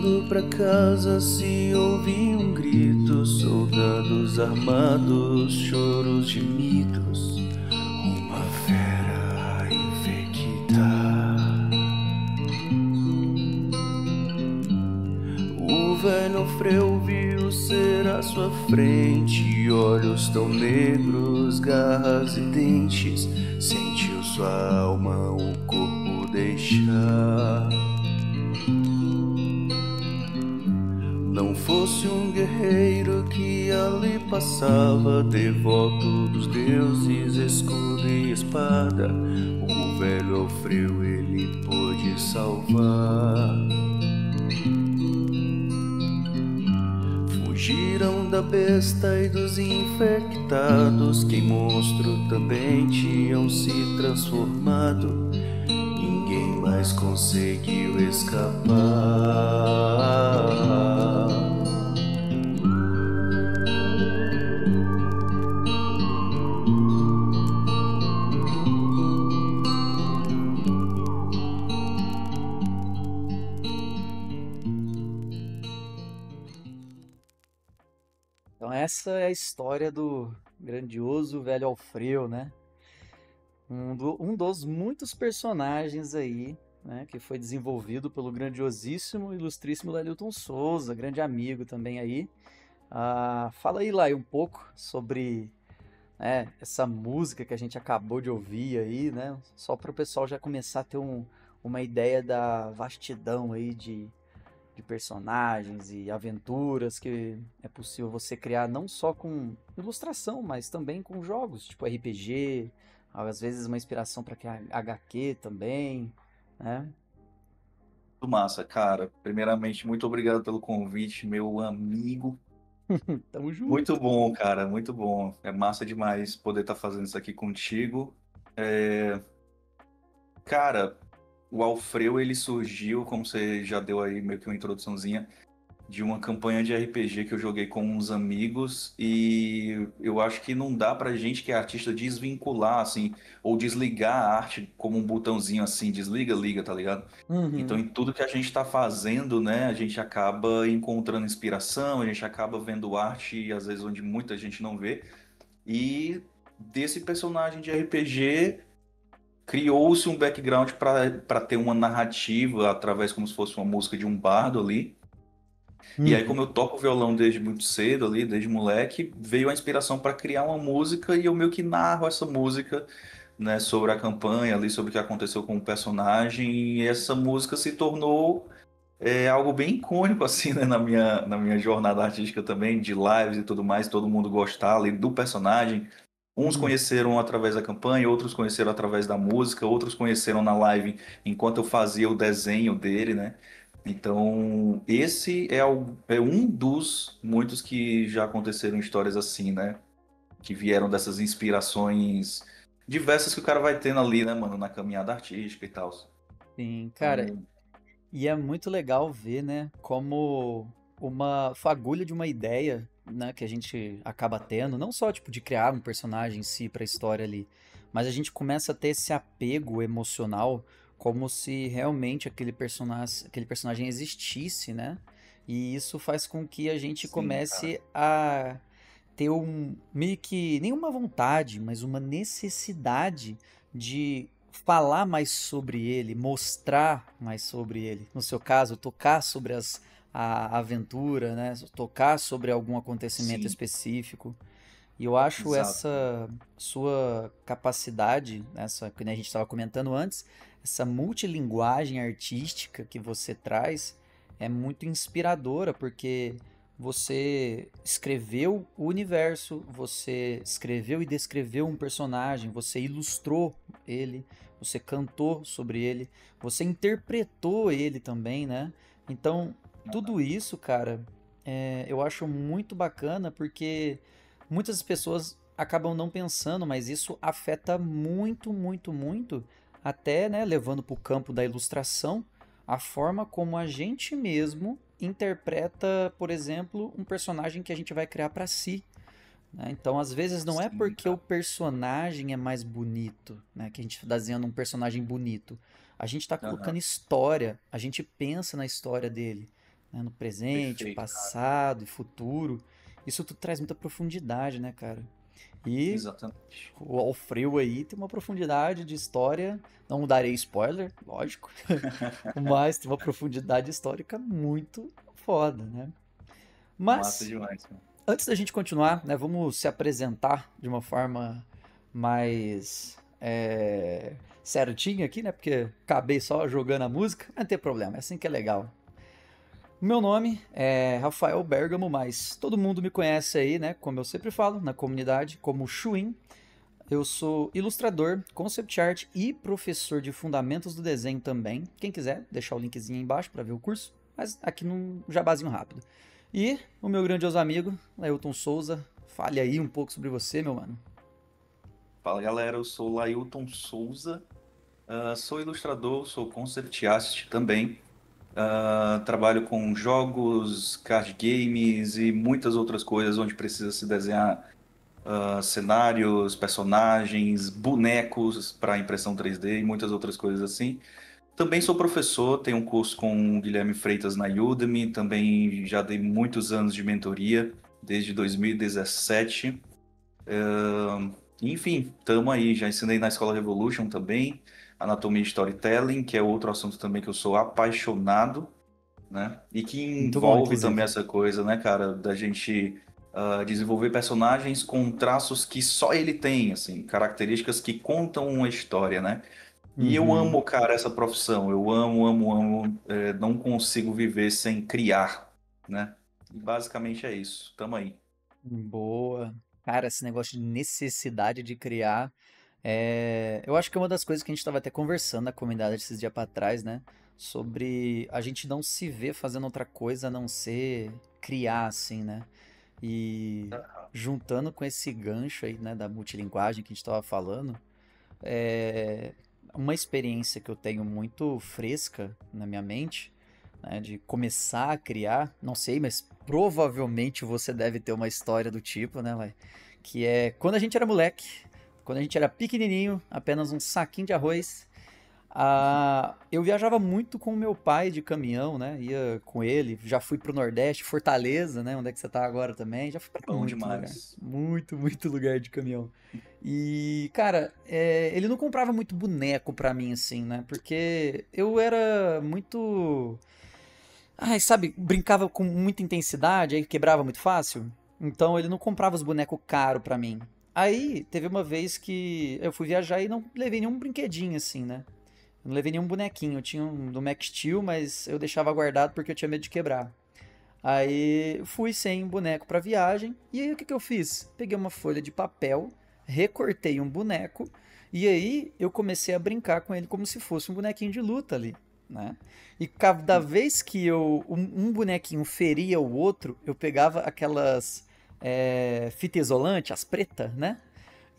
Voltando pra casa se ouvi um grito, soldados armados, choros gemidos, uma fera infecta. O velho Alfreu viu ser à sua frente, olhos tão negros, garras e dentes, sentiu sua alma o corpo deixar. Não fosse um guerreiro que ali passava, devoto dos deuses, escudo e espada, o velho Alfreu ele pôde salvar. Fugiram da besta e dos infectados, que monstro também tinham se transformado. Ninguém mais conseguiu escapar. Então essa é a história do grandioso velho Alfreu, né? Um dos muitos personagens aí, né, que foi desenvolvido pelo grandiosíssimo e ilustríssimo Lelilton Souza, grande amigo também aí. Fala aí, Lai, um pouco sobre, né, essa música que a gente acabou de ouvir aí, né? Só para o pessoal já começar a ter uma ideia da vastidão aí de personagens e aventuras que é possível você criar não só com ilustração, mas também com jogos, tipo RPG, às vezes uma inspiração para criar HQ também, né? Muito massa, cara. Primeiramente, muito obrigado pelo convite, meu amigo. Tamo Muito junto. bom, cara, muito bom. É massa demais poder estar fazendo isso aqui contigo. Cara, o Alfreu, ele surgiu, como você já deu aí meio que uma introduçãozinha, de uma campanha de RPG que eu joguei com uns amigos e eu acho que não dá pra gente que é artista desvincular, assim, ou desligar a arte como um botãozinho assim, desliga, liga, tá ligado? Então, Uhum. em tudo que a gente está fazendo, né, a gente acaba encontrando inspiração, a gente acaba vendo arte, às vezes, onde muita gente não vê. E desse personagem de RPG, criou-se um background para ter uma narrativa através como se fosse uma música de um bardo ali. E aí, como Uhum. eu toco violão desde muito cedo ali, desde moleque, veio a inspiração para criar uma música e eu meio que narro essa música, né, sobre a campanha ali, sobre o que aconteceu com o personagem. E essa música se tornou algo bem icônico, assim, né, na minha jornada artística também, de lives e tudo mais, todo mundo gostar ali do personagem. Uns Uhum. conheceram através da campanha, outros conheceram através da música, outros conheceram na live enquanto eu fazia o desenho dele, né? Então, esse é um dos muitos que já aconteceram histórias assim, né? Que vieram dessas inspirações diversas que o cara vai tendo ali, né, mano, na caminhada artística e tal. Sim, cara, Então, e é muito legal ver, né, como uma fagulha de uma ideia, né, que a gente acaba tendo, não só tipo de criar um personagem em si para a história ali, mas a gente começa a ter esse apego emocional como se realmente aquele personagem existisse, né? E isso faz com que a gente sim, cara. comece a ter meio que nenhuma vontade, mas uma necessidade de falar mais sobre ele, mostrar mais sobre ele. No seu caso, tocar sobre a aventura, né? Tocar sobre algum acontecimento Sim, específico. E eu acho exato. essa sua capacidade, essa que a gente estava comentando antes, essa multilinguagem artística que você traz é muito inspiradora, porque você escreveu o universo, você escreveu e descreveu um personagem, você ilustrou ele, você cantou sobre ele, você interpretou ele também, né? Então, tudo isso, cara, eu acho muito bacana porque muitas pessoas acabam não pensando, mas isso afeta muito, muito, muito, até, né, levando para o campo da ilustração, a forma como a gente mesmo interpreta, por exemplo, um personagem que a gente vai criar para si. Né? Então, às vezes, não é Sim, porque o cara. personagem é mais bonito, né, que a gente está desenhando um personagem bonito. A gente está colocando Aham. história, a gente pensa na história dele. né, no presente, Perfeito, cara. passado e futuro. Isso tudo traz muita profundidade, né, cara? E Exatamente. o Alfredo aí tem uma profundidade de história, não darei spoiler, lógico, mas tem uma profundidade histórica muito foda, né? Massa Mas demais, cara. antes da gente continuar, né, vamos se apresentar de uma forma mais certinha aqui, né? Porque acabei só jogando a música, mas não tem problema, é assim que é legal. Meu nome é Rafael Bergamo, mas todo mundo me conhece aí, né? Como eu sempre falo, na comunidade, como Chuin. Eu sou ilustrador, concept art e professor de fundamentos do desenho também. Quem quiser, deixar o linkzinho aí embaixo para ver o curso, mas aqui num jabazinho rápido. E o meu grandioso amigo, Ailton Souza, fale aí um pouco sobre você, meu mano. Fala galera, eu sou Lailton Souza, sou ilustrador, sou concept artist também. Trabalho com jogos, card games e muitas outras coisas onde precisa se desenhar cenários, personagens, bonecos para impressão 3D e muitas outras coisas assim. Também sou professor, tenho um curso com o Guilherme Freitas na Udemy, também já dei muitos anos de mentoria, desde 2017. Enfim, estamos aí, já ensinei na Escola Revolution também, Anatomia e Storytelling, que é outro assunto também que eu sou apaixonado, né? E que Muito bom, envolve também inclusive. essa coisa, né, cara, da gente desenvolver personagens com traços que só ele tem, assim, características que contam uma história, né? E eu Uhum. amo, cara, essa profissão. Eu amo, amo, amo. Não consigo viver sem criar, né? E basicamente é isso. Tamo aí. Boa. Cara, esse negócio de necessidade de criar. Eu acho que é uma das coisas que a gente estava até conversando na comunidade esses dias para trás, né? Sobre a gente não se ver fazendo outra coisa a não ser criar, assim, né? E juntando com esse gancho aí, né, da multilinguagem que a gente estava falando, é uma experiência que eu tenho muito fresca na minha mente, né, de começar a criar, não sei, mas provavelmente você deve ter uma história do tipo, né, vai? Que é quando a gente era moleque, quando a gente era pequenininho, apenas um saquinho de arroz. Eu viajava muito com o meu pai de caminhão, né? Ia com ele, já fui pro Nordeste, Fortaleza, né? Onde é que você tá agora também? Já fui pra Bom muito lugar. demais. Muito, muito lugar de caminhão. E, cara, ele não comprava muito boneco pra mim, assim, né? Porque eu era muito. Ai, sabe, brincava com muita intensidade, aí quebrava muito fácil. Então ele não comprava os bonecos caros pra mim. Aí teve uma vez que eu fui viajar e não levei nenhum brinquedinho, assim, né? Não levei nenhum bonequinho. Eu tinha um do Max Steel, mas eu deixava guardado porque eu tinha medo de quebrar. Aí fui sem boneco pra viagem. E aí o que que eu fiz? Peguei uma folha de papel, recortei um boneco. E aí eu comecei a brincar com ele como se fosse um bonequinho de luta ali, né? E cada vez que um bonequinho feria o outro, eu pegava aquelas fita isolante, as pretas, né?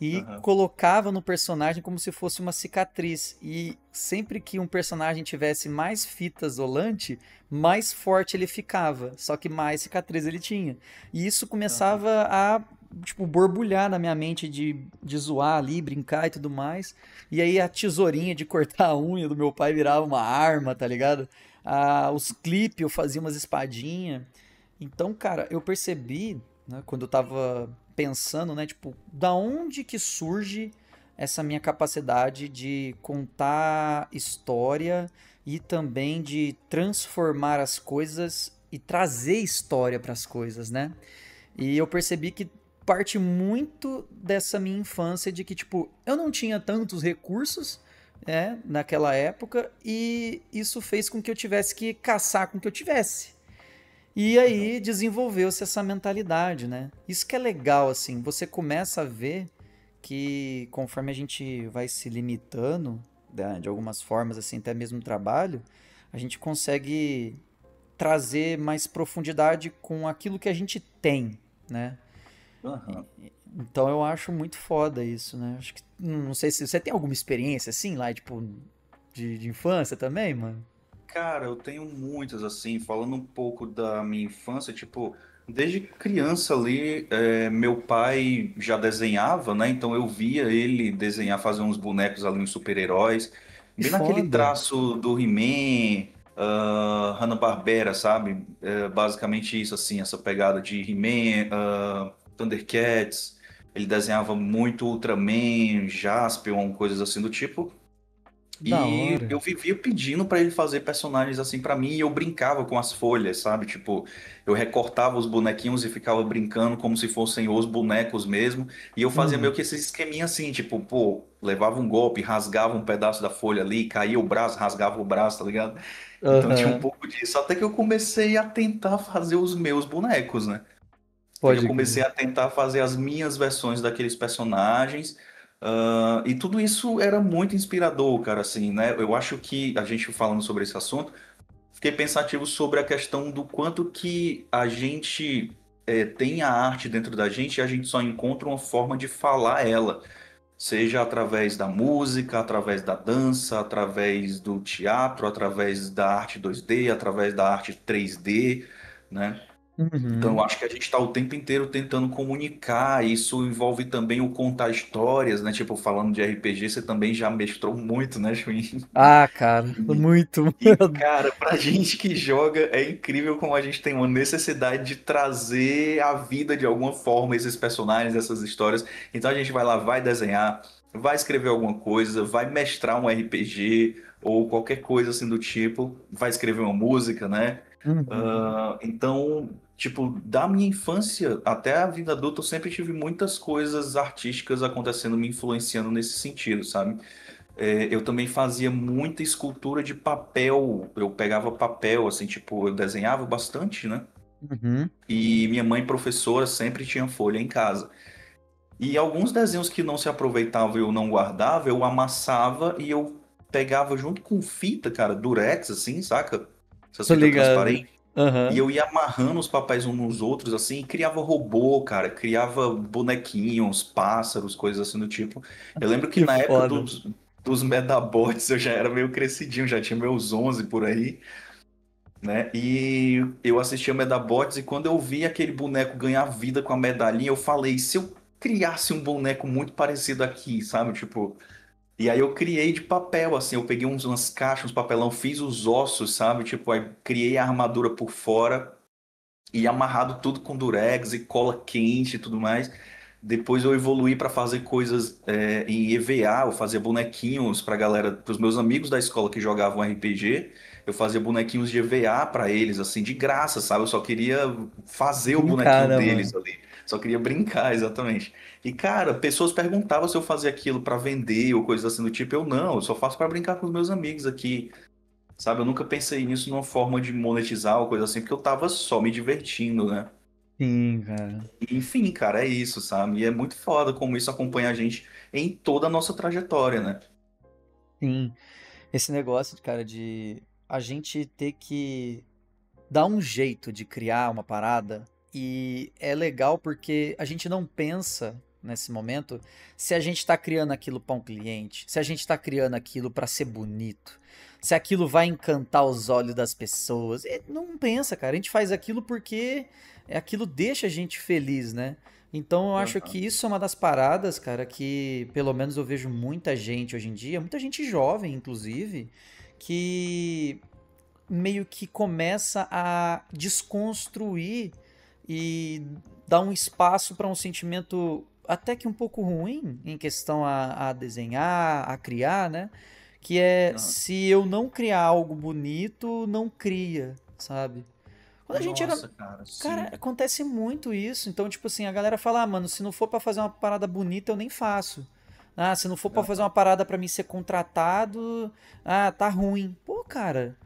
E Aham, colocava no personagem como se fosse uma cicatriz. E sempre que um personagem tivesse mais fita isolante, mais forte ele ficava. Só que mais cicatriz ele tinha. E isso aham, começava a, tipo, borbulhar na minha mente de zoar ali, brincar e tudo mais. E aí a tesourinha de cortar a unha do meu pai virava uma arma, tá ligado? Os clipes eu fazia umas espadinhas. Então, cara, eu percebi, né, quando eu tava pensando, né, tipo, da onde que surge essa minha capacidade de contar história e também de transformar as coisas e trazer história para as coisas, né? E eu percebi que parte muito dessa minha infância de que, tipo, eu não tinha tantos recursos, naquela época, e isso fez com que eu tivesse que caçar com o que eu tivesse. E aham. aí desenvolveu-se essa mentalidade, né? Isso que é legal, assim, você começa a ver que conforme a gente vai se limitando, né, de algumas formas, assim, até mesmo no trabalho, a gente consegue trazer mais profundidade com aquilo que a gente tem, né? Aham. Então eu acho muito foda isso, né? Acho que, não sei se você tem alguma experiência assim, lá, tipo, de infância também, mano? Cara, eu tenho muitas, assim, falando um pouco da minha infância, tipo, desde criança ali, meu pai já desenhava, né? Então eu via ele desenhar, fazer uns bonecos ali, uns super-heróis, Que bem naquele foda! traço do He-Man, Hanna-Barbera, sabe? Basicamente isso, assim, essa pegada de He-Man, Thundercats. Ele desenhava muito Ultraman, Jaspion, coisas assim do tipo. Da E hora. eu vivia pedindo pra ele fazer personagens assim pra mim e eu brincava com as folhas, sabe? Tipo, eu recortava os bonequinhos e ficava brincando como se fossem os bonecos mesmo. E eu fazia meio Uhum. que esse esqueminha assim, tipo, pô, levava um golpe, rasgava um pedaço da folha ali, caía o braço, rasgava o braço, tá ligado? Então tinha um Aham. pouco disso. Até que eu comecei a tentar fazer os meus bonecos, né? Eu Pode comecei crer. a tentar fazer as minhas versões daqueles personagens, e tudo isso era muito inspirador, cara, assim, né? Eu acho que a gente falando sobre esse assunto, fiquei pensativo sobre a questão do quanto que a gente tem a arte dentro da gente e a gente só encontra uma forma de falar ela, seja através da música, através da dança, através do teatro, através da arte 2D, através da arte 3D, né? Então, Uhum. eu acho que a gente está o tempo inteiro tentando comunicar. Isso envolve também o contar histórias, né? Tipo, falando de RPG, você também já mestrou muito, né, Chuin? Ah, cara, E, muito. cara, pra gente que joga, é incrível como a gente tem uma necessidade de trazer à vida de alguma forma esses personagens, essas histórias. Então, a gente vai lá, vai desenhar, vai escrever alguma coisa, vai mestrar um RPG ou qualquer coisa assim do tipo, vai escrever uma música, né? Uhum. Então, tipo, da minha infância até a vida adulta, eu sempre tive muitas coisas artísticas acontecendo, me influenciando nesse sentido, sabe? Eu também fazia muita escultura de papel. Eu pegava papel, assim, tipo, eu desenhava bastante, né? Uhum. E minha mãe, professora, sempre tinha folha em casa. E alguns desenhos que não se aproveitavam e eu não guardava, eu amassava e eu pegava junto com fita, cara, durex, assim, saca? Essas Tô fitas ligado. transparentes. E Aham. eu ia amarrando os papéis uns nos outros, assim, e criava robô, cara, criava bonequinhos, pássaros, coisas assim do tipo. Eu lembro que Que na época foda. dos Medabots eu já era meio crescidinho, já tinha meus 11 por aí, né? E eu assistia Medabots e quando eu vi aquele boneco ganhar vida com a medalhinha, eu falei, se eu criasse um boneco muito parecido aqui, sabe? Tipo, e aí eu criei de papel, assim, eu peguei umas caixas, uns papelão, fiz os ossos, sabe? Tipo, aí criei a armadura por fora e amarrado tudo com durex e cola quente e tudo mais. Depois eu evoluí para fazer coisas em EVA, eu fazia bonequinhos para galera, para os meus amigos da escola que jogavam RPG, eu fazia bonequinhos de EVA para eles, assim, de graça, sabe? Eu só queria fazer o Brincar, bonequinho né, deles mano? ali, só queria brincar, exatamente. E cara, pessoas perguntavam se eu fazia aquilo para vender ou coisas assim do tipo, eu não, eu só faço para brincar com os meus amigos aqui. Sabe, eu nunca pensei nisso numa forma de monetizar ou coisa assim, porque eu tava só me divertindo, né? Sim, cara. Enfim, cara, é isso, sabe? E é muito foda como isso acompanha a gente em toda a nossa trajetória, né? Sim. Esse negócio, cara, de a gente ter que dar um jeito de criar uma parada e é legal porque a gente não pensa nesse momento se a gente está criando aquilo para um cliente, se a gente está criando aquilo para ser bonito, se aquilo vai encantar os olhos das pessoas. E não pensa, cara. A gente faz aquilo porque aquilo deixa a gente feliz, né? Então eu acho que Aham. isso é uma das paradas, cara, que pelo menos eu vejo muita gente hoje em dia, muita gente jovem, inclusive, que meio que começa a desconstruir e dar um espaço para um sentimento até que um pouco ruim em questão a desenhar, a criar, né? Que é Aham. se eu não criar algo bonito, não cria, sabe? Quando a gente era. Nossa, cara, Cara, sim. acontece muito isso. Então, tipo assim, a galera fala, ah, mano, se não for pra fazer uma parada bonita, eu nem faço. Ah, se não for pra fazer Aham. uma parada pra mim ser contratado, ah, tá ruim. Pô, cara,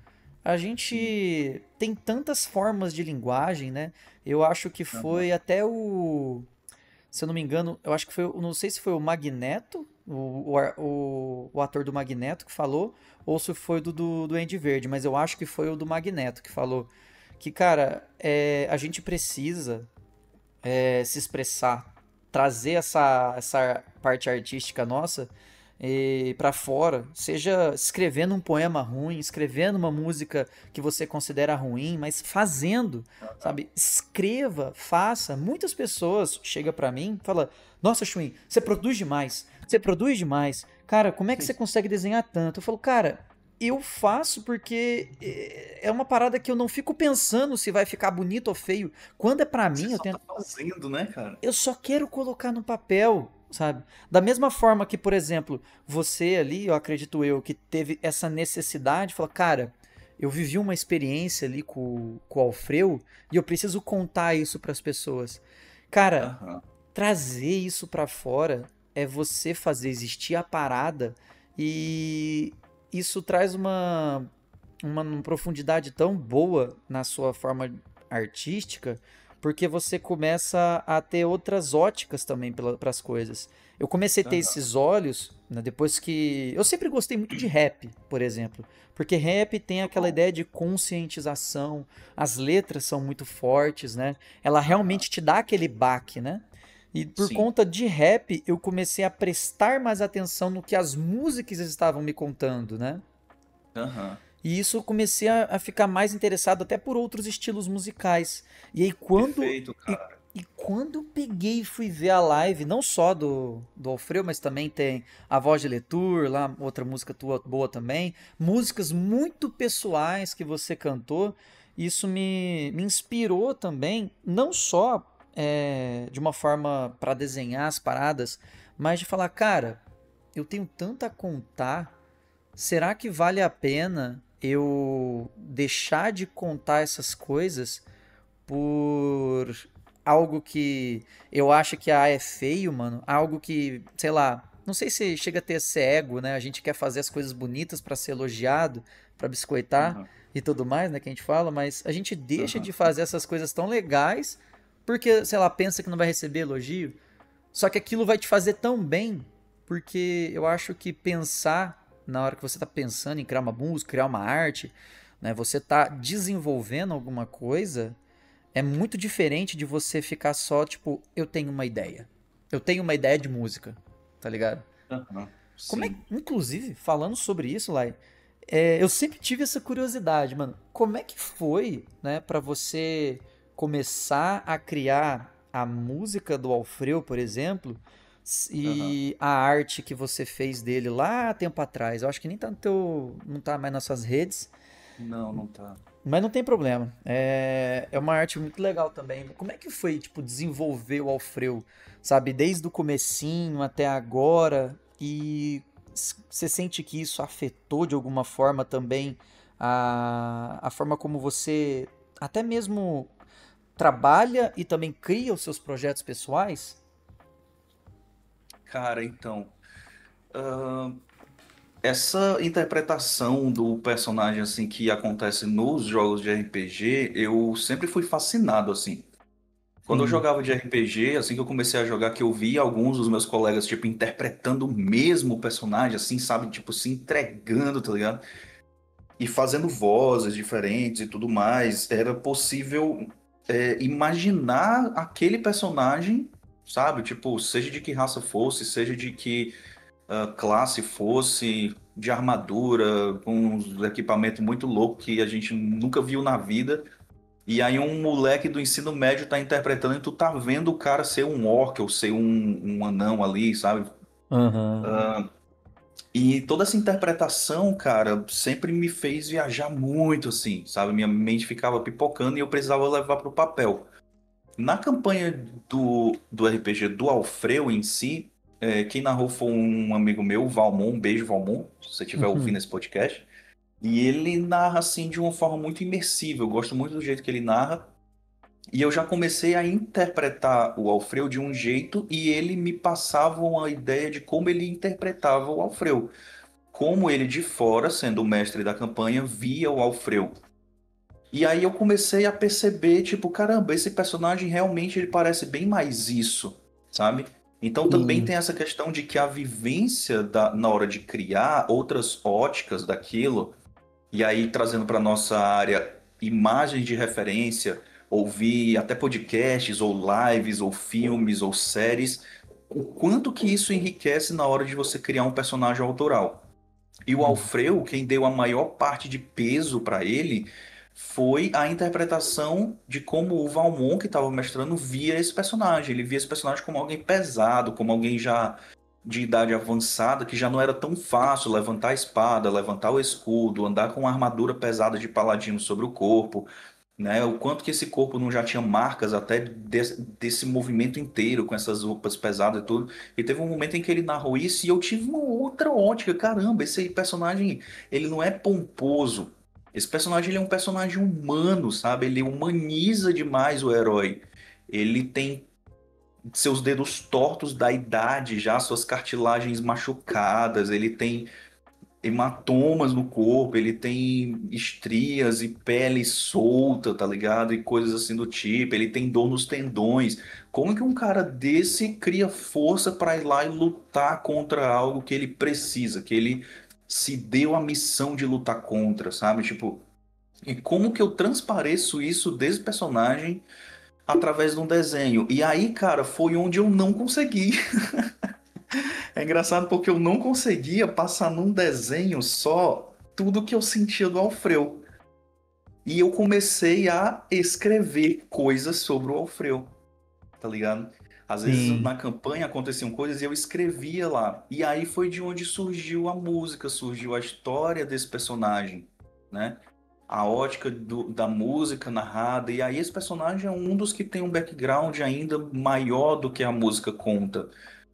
a Sim. gente tem tantas formas de linguagem, né? Eu acho que Aham. foi até o. Se eu não me engano, eu acho que foi. Não sei se foi o Magneto, o ator do Magneto que falou, ou se foi do Duende Verde, mas eu acho que foi o do Magneto que falou que, cara, a gente precisa se expressar, trazer essa parte artística nossa para fora, seja escrevendo um poema ruim, escrevendo uma música que você considera ruim, mas fazendo, sabe? Escreva, faça. Muitas pessoas chegam para mim e falam: Nossa, Chuin, você produz demais, você produz demais. Cara, como é que você consegue desenhar tanto? Eu falo, cara. eu faço porque é uma parada que eu não fico pensando se vai ficar bonito ou feio. Quando é pra Você mim, só tá fazendo, né, cara? eu só quero colocar no papel, sabe? Da mesma forma que, por exemplo, você ali, eu acredito eu, que teve essa necessidade, falou, cara, eu vivi uma experiência ali com o Alfreu e eu preciso contar isso pras pessoas. Cara, Aham. trazer isso pra fora é você fazer existir a parada e isso traz uma profundidade tão boa na sua forma artística, porque você começa a ter outras óticas também para as coisas. Eu comecei a ter Aham. esses olhos, né, depois que. Eu sempre gostei muito de rap, por exemplo. Porque rap tem aquela ideia de conscientização, as letras são muito fortes, né? Ela Aham. realmente te dá aquele baque, né? E por Sim. conta de rap, eu comecei a prestar mais atenção no que as músicas estavam me contando, né? Aham. E isso eu comecei a ficar mais interessado até por outros estilos musicais. E aí Perfeito, cara. e quando eu peguei e fui ver a live, não só do Alfredo, mas também tem a Voz de Letour, lá outra música tua boa também, músicas muito pessoais que você cantou, isso me inspirou também, não só de uma forma para desenhar as paradas, mas de falar, cara, eu tenho tanto a contar. Será que vale a pena eu deixar de contar essas coisas por algo que eu acho que é feio, mano? Algo que, sei lá, não sei se chega a ter esse ego, né? A gente quer fazer as coisas bonitas pra ser elogiado, pra biscoitar Aham. e tudo mais, né, que a gente fala, mas a gente deixa Aham. de fazer essas coisas tão legais porque, sei lá, pensa que não vai receber elogio. Só que aquilo vai te fazer tão bem, porque eu acho que pensar, na hora que você está pensando em criar uma música, criar uma arte, né, você está desenvolvendo alguma coisa, é muito diferente de você ficar só, tipo, eu tenho uma ideia. Eu tenho uma ideia de música, tá ligado? Aham. Como é, Sim. inclusive, falando sobre isso, Lai, eu sempre tive essa curiosidade, mano. Como é que foi, né, para você começar a criar a música do Alfredo, por exemplo, Aham. e a arte que você fez dele lá tempo atrás? Eu acho que nem tá no teu, não tá mais nas suas redes, Não, não tá. mas não tem problema. É uma arte muito legal também. Como é que foi, tipo, desenvolver o Alfredo, sabe, desde o comecinho até agora? E você sente que isso afetou de alguma forma também a forma como você até mesmo trabalha e também cria os seus projetos pessoais? Cara, então, essa interpretação do personagem assim que acontece nos jogos de RPG, eu sempre fui fascinado assim. Quando eu Sim. jogava de RPG, assim que eu comecei a jogar, que eu vi alguns dos meus colegas, tipo, interpretando o mesmo personagem, assim, sabe? Tipo, se entregando, tá ligado? E fazendo vozes diferentes e tudo mais. Era possível, imaginar aquele personagem, sabe? Tipo, seja de que raça fosse, seja de que classe fosse, de armadura, com uns equipamentos muito loucos que a gente nunca viu na vida. E aí um moleque do ensino médio tá interpretando e tu tá vendo o cara ser um orc ou ser um anão ali, sabe? Aham. E toda essa interpretação, cara, sempre me fez viajar muito, assim, sabe? Minha mente ficava pipocando e eu precisava levar pro papel. Na campanha do RPG do Alfredo em si, quem narrou foi um amigo meu, o Valmon, um beijo, Valmon, se você estiver ouvindo Uhum. esse podcast. E ele narra, assim, de uma forma muito imersiva. Eu gosto muito do jeito que ele narra. E eu já comecei a interpretar o Alfredo de um jeito e ele me passava uma ideia de como ele interpretava o Alfredo. Como ele de fora, sendo o mestre da campanha, via o Alfredo. E aí eu comecei a perceber, tipo, caramba, esse personagem realmente ele parece bem mais isso, sabe? Então também Sim. tem essa questão de que a vivência na hora de criar outras óticas daquilo, e aí trazendo para nossa área imagens de referência, ouvir até podcasts, ou lives, ou filmes, ou séries, o quanto que isso enriquece na hora de você criar um personagem autoral. E o Uhum. Alfredo, quem deu a maior parte de peso para ele, foi a interpretação de como o Valmon, que estava mestrando, via esse personagem. Ele via esse personagem como alguém pesado, como alguém já de idade avançada que já não era tão fácil levantar a espada, levantar o escudo, andar com uma armadura pesada de paladino sobre o corpo, né? O quanto que esse corpo não já tinha marcas até desse movimento inteiro com essas roupas pesadas e tudo. E teve um momento em que ele narrou isso e eu tive uma outra ótica. Caramba, esse personagem, ele não é pomposo. Esse personagem, ele é um personagem humano, sabe? Ele humaniza demais o herói. Ele tem seus dedos tortos da idade, já suas cartilagens machucadas, ele tem hematomas no corpo, ele tem estrias e pele solta, tá ligado? E coisas assim do tipo, ele tem dor nos tendões. Como que um cara desse cria força para ir lá e lutar contra algo que ele precisa, que ele se deu a missão de lutar contra, sabe? Tipo, e como que eu transpareço isso desse personagem através de um desenho? E aí, cara, foi onde eu não consegui. É engraçado porque eu não conseguia passar num desenho só tudo que eu sentia do Alfredo. E eu comecei a escrever coisas sobre o Alfredo, tá ligado? Às vezes Sim. na campanha aconteciam coisas e eu escrevia lá. E aí foi de onde surgiu a música, surgiu a história desse personagem, né? A ótica da música narrada. E aí esse personagem é um dos que tem um background ainda maior do que a música conta,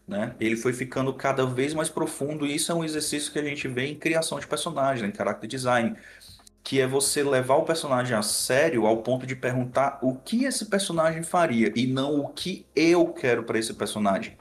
né? Ele foi ficando cada vez mais profundo e isso é um exercício que a gente vê em criação de personagem, em character design, que é você levar o personagem a sério ao ponto de perguntar o que esse personagem faria e não o que eu quero para esse personagem.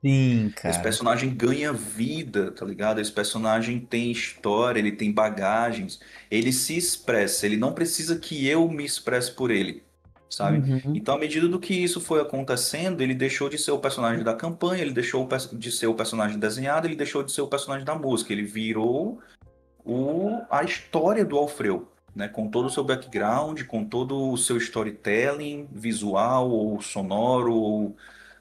Sim, Esse cara. personagem ganha vida, tá ligado? Esse personagem tem história, ele tem bagagens, ele se expressa, ele não precisa que eu me expresse por ele, sabe? Uhum. Então, à medida do que isso foi acontecendo, ele deixou de ser o personagem da campanha, ele deixou de ser o personagem desenhado, ele deixou de ser o personagem da música, ele virou a história do Alfredo, né? Com todo o seu background, com todo o seu storytelling, visual ou sonoro, ou,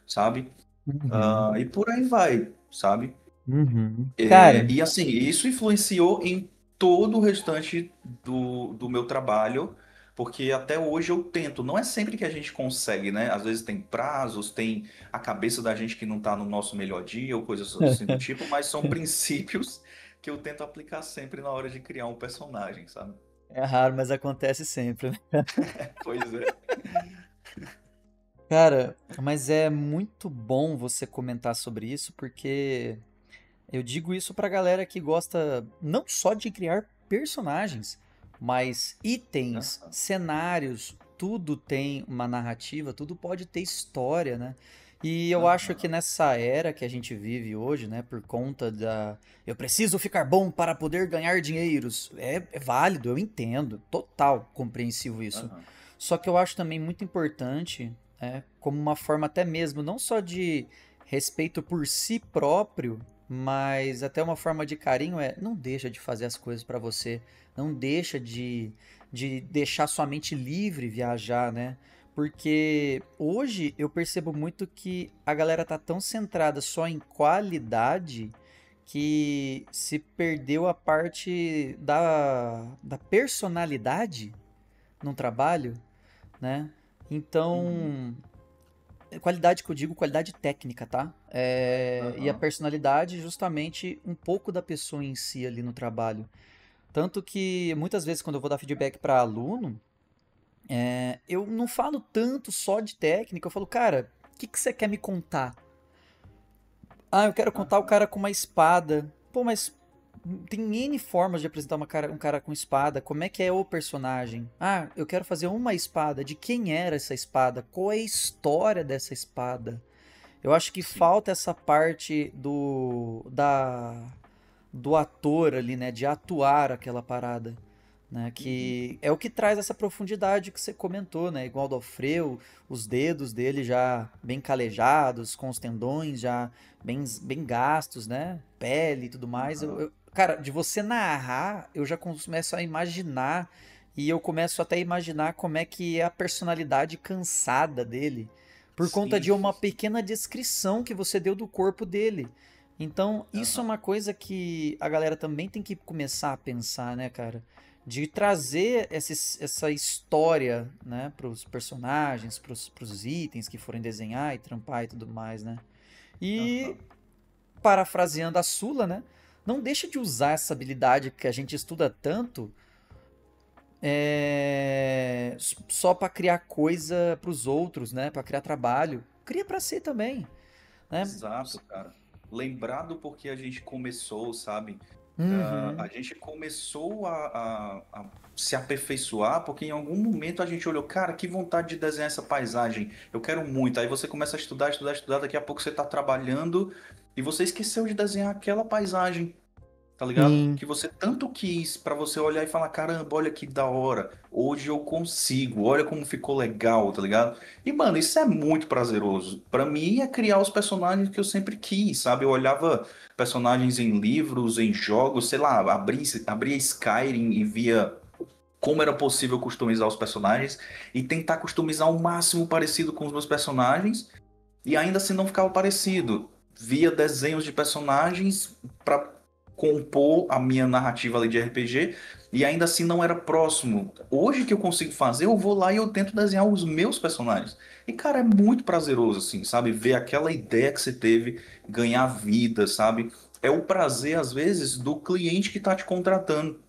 sabe? Uhum. E por aí vai, sabe? Uhum. Cara, E assim, isso influenciou em todo o restante do meu trabalho, porque até hoje eu tento. Não é sempre que a gente consegue, né? Às vezes tem prazos, tem a cabeça da gente que não está no nosso melhor dia, ou coisas assim do tipo, mas são princípios que eu tento aplicar sempre na hora de criar um personagem, sabe? é raro, mas acontece sempre, né? Pois é. Cara, mas é muito bom você comentar sobre isso, porque eu digo isso pra galera que gosta não só de criar personagens, mas itens, Aham, cenários, tudo tem uma narrativa, tudo pode ter história, né? E eu acho que aham, nessa era que a gente vive hoje, né, por conta da eu preciso ficar bom para poder ganhar dinheiros, é válido, eu entendo, total compreensivo isso. aham, Só que eu acho também muito importante, como uma forma até mesmo não só de respeito por si próprio, mas até uma forma de carinho não deixa de fazer as coisas pra você, não deixa de deixar sua mente livre viajar, né? Porque hoje eu percebo muito que a galera tá tão centrada só em qualidade que se perdeu a parte da personalidade no trabalho, né? uhum, Então, qualidade que eu digo, qualidade técnica, tá? E a aham, personalidade, justamente um pouco da pessoa em si ali no trabalho. Tanto que muitas vezes quando eu vou dar feedback para aluno, eu não falo tanto só de técnica, eu falo, cara, o que você quer me contar? Ah, eu quero contar o aham, cara com uma espada. Pô, mas tem N formas de apresentar um cara com espada. Como é que é o personagem? Ah, eu quero fazer uma espada. De quem era essa espada? Qual é a história dessa espada? Eu acho que sim, falta essa parte do ator ali, né, de atuar aquela parada, né, uhum, que é o que traz essa profundidade que você comentou, né, igual do Alfredo, os dedos dele já bem calejados, com os tendões já bem gastos, né, pele e tudo mais. aham, Cara, de você narrar, eu já começo a imaginar e eu começo até a imaginar como é que é a personalidade cansada dele por conta sim, de uma sim, sim, pequena descrição que você deu do corpo dele. Então, isso é aham, uma coisa que a galera também tem que começar a pensar, né, cara? De trazer essa história, né, pros personagens, pros itens que forem desenhar e trampar e tudo mais, né? E aham. parafraseando a Sula, né? Não deixa de usar essa habilidade que a gente estuda tanto só pra criar coisa pros outros, né? Pra criar trabalho. Cria pra si também, né? Exato, cara. Lembrado porque a gente começou, sabe? A Uhum. gente começou a se aperfeiçoar porque em algum momento a gente olhou, cara, que vontade de desenhar essa paisagem. Eu quero muito. Aí você começa a estudar, estudar, estudar. Daqui a pouco você está trabalhando e você esqueceu de desenhar aquela paisagem. Tá ligado? Sim, Que você tanto quis pra você olhar e falar, caramba, olha que da hora. Hoje eu consigo. Olha como ficou legal, tá ligado? E mano, isso é muito prazeroso. Pra mim é criar os personagens que eu sempre quis, sabe? Eu olhava personagens em livros, em jogos, sei lá, abria Skyrim e via como era possível customizar os personagens e tentar customizar o máximo parecido com os meus personagens e ainda assim não ficava parecido. Via desenhos de personagens para compor a minha narrativa ali de RPG e ainda assim não era próximo. Hoje que eu consigo fazer, eu vou lá e eu tento desenhar os meus personagens. E cara, é muito prazeroso assim, sabe? Ver aquela ideia que você teve ganhar vida, sabe? É o prazer às vezes do cliente que tá te contratando,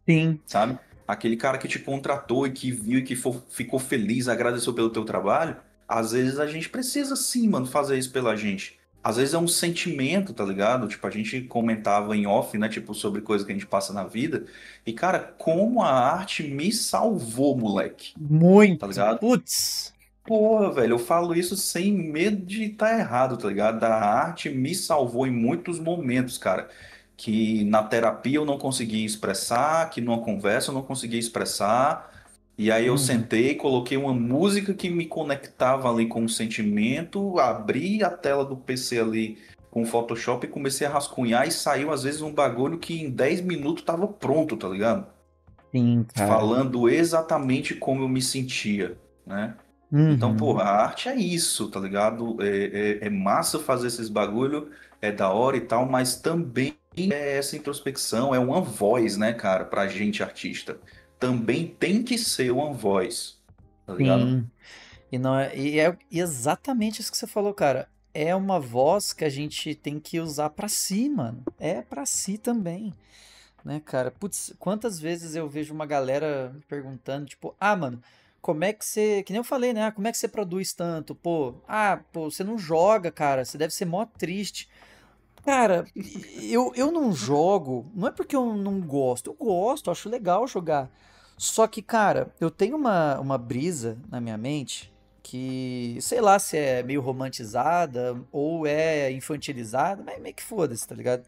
sim, sabe? Aquele cara que te contratou e que viu e que ficou feliz, agradeceu pelo teu trabalho. Às vezes a gente precisa sim, mano, fazer isso pela gente. Às vezes é um sentimento, tá ligado? Tipo, a gente comentava em off, né? Tipo, sobre coisas que a gente passa na vida. E, cara, como a arte me salvou, moleque. Tá muito. ligado? Putz. Porra, velho, eu falo isso sem medo de estar errado, tá ligado? A arte me salvou em muitos momentos, cara. Que na terapia eu não conseguia expressar, que numa conversa eu não conseguia expressar. E aí eu Uhum. sentei, coloquei uma música que me conectava ali com o sentimento, abri a tela do PC ali com o Photoshop e comecei a rascunhar e saiu às vezes um bagulho que em 10 minutos tava pronto, tá ligado? Sim, cara. Falando exatamente como eu me sentia, né? Então, Uhum. porra, a arte é isso, tá ligado? É massa fazer esses bagulho, é da hora e tal, mas também é essa introspecção, é uma voz, né, cara, pra gente artista. Também tem que ser uma voz, tá ligado? Sim. E não é, e é exatamente isso que você falou, cara. É uma voz que a gente tem que usar pra si, mano. É pra si também, né, cara? Putz, quantas vezes eu vejo uma galera perguntando, tipo, ah, mano, como é que você, que nem eu falei, né? Ah, como é que você produz tanto? Pô, você não joga, cara. Você deve ser mó triste. Cara, eu não jogo, não é porque eu não gosto. Eu gosto, acho legal jogar. Só que, cara, eu tenho uma brisa na minha mente que, sei lá se é meio romantizada ou é infantilizada, mas meio que foda-se, tá ligado?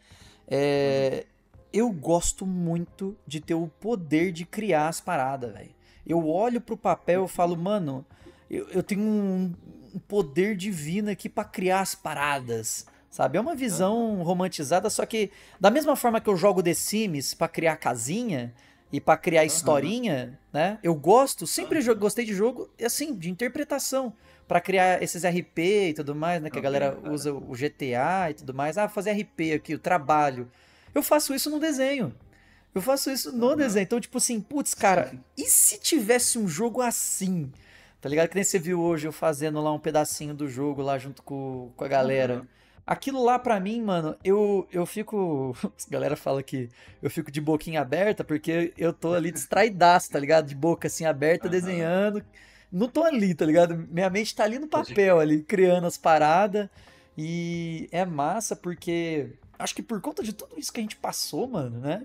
Uhum. É, eu gosto muito de ter o poder de criar as paradas, velho. Eu olho pro papel e falo, mano, eu tenho um poder divino aqui pra criar as paradas. Sabe? É uma Aham, visão romantizada, só que da mesma forma que eu jogo The Sims pra criar casinha e pra criar aham, historinha, né? Eu gosto, sempre aham. gostei de jogo assim, de interpretação, pra criar esses RP e tudo mais, né, que a Também, galera cara. usa o GTA e tudo mais. Ah, fazer RP aqui, o trabalho. Eu faço isso no desenho. Eu faço isso no Aham. desenho. Então, tipo assim, putz, cara, e se tivesse um jogo assim? Tá ligado? Que nem você viu hoje eu fazendo lá um pedacinho do jogo lá junto com a galera. Aham. Aquilo lá pra mim, mano, eu fico. A galera fala que eu fico de boquinha aberta porque eu tô ali distraidaço, tá ligado? De boca assim aberta, Aham. desenhando. Não tô ali, tá ligado? Minha mente tá ali no Pode papel, crer. ali, criando as paradas. E é massa porque. Acho que por conta de tudo isso que a gente passou, mano, né?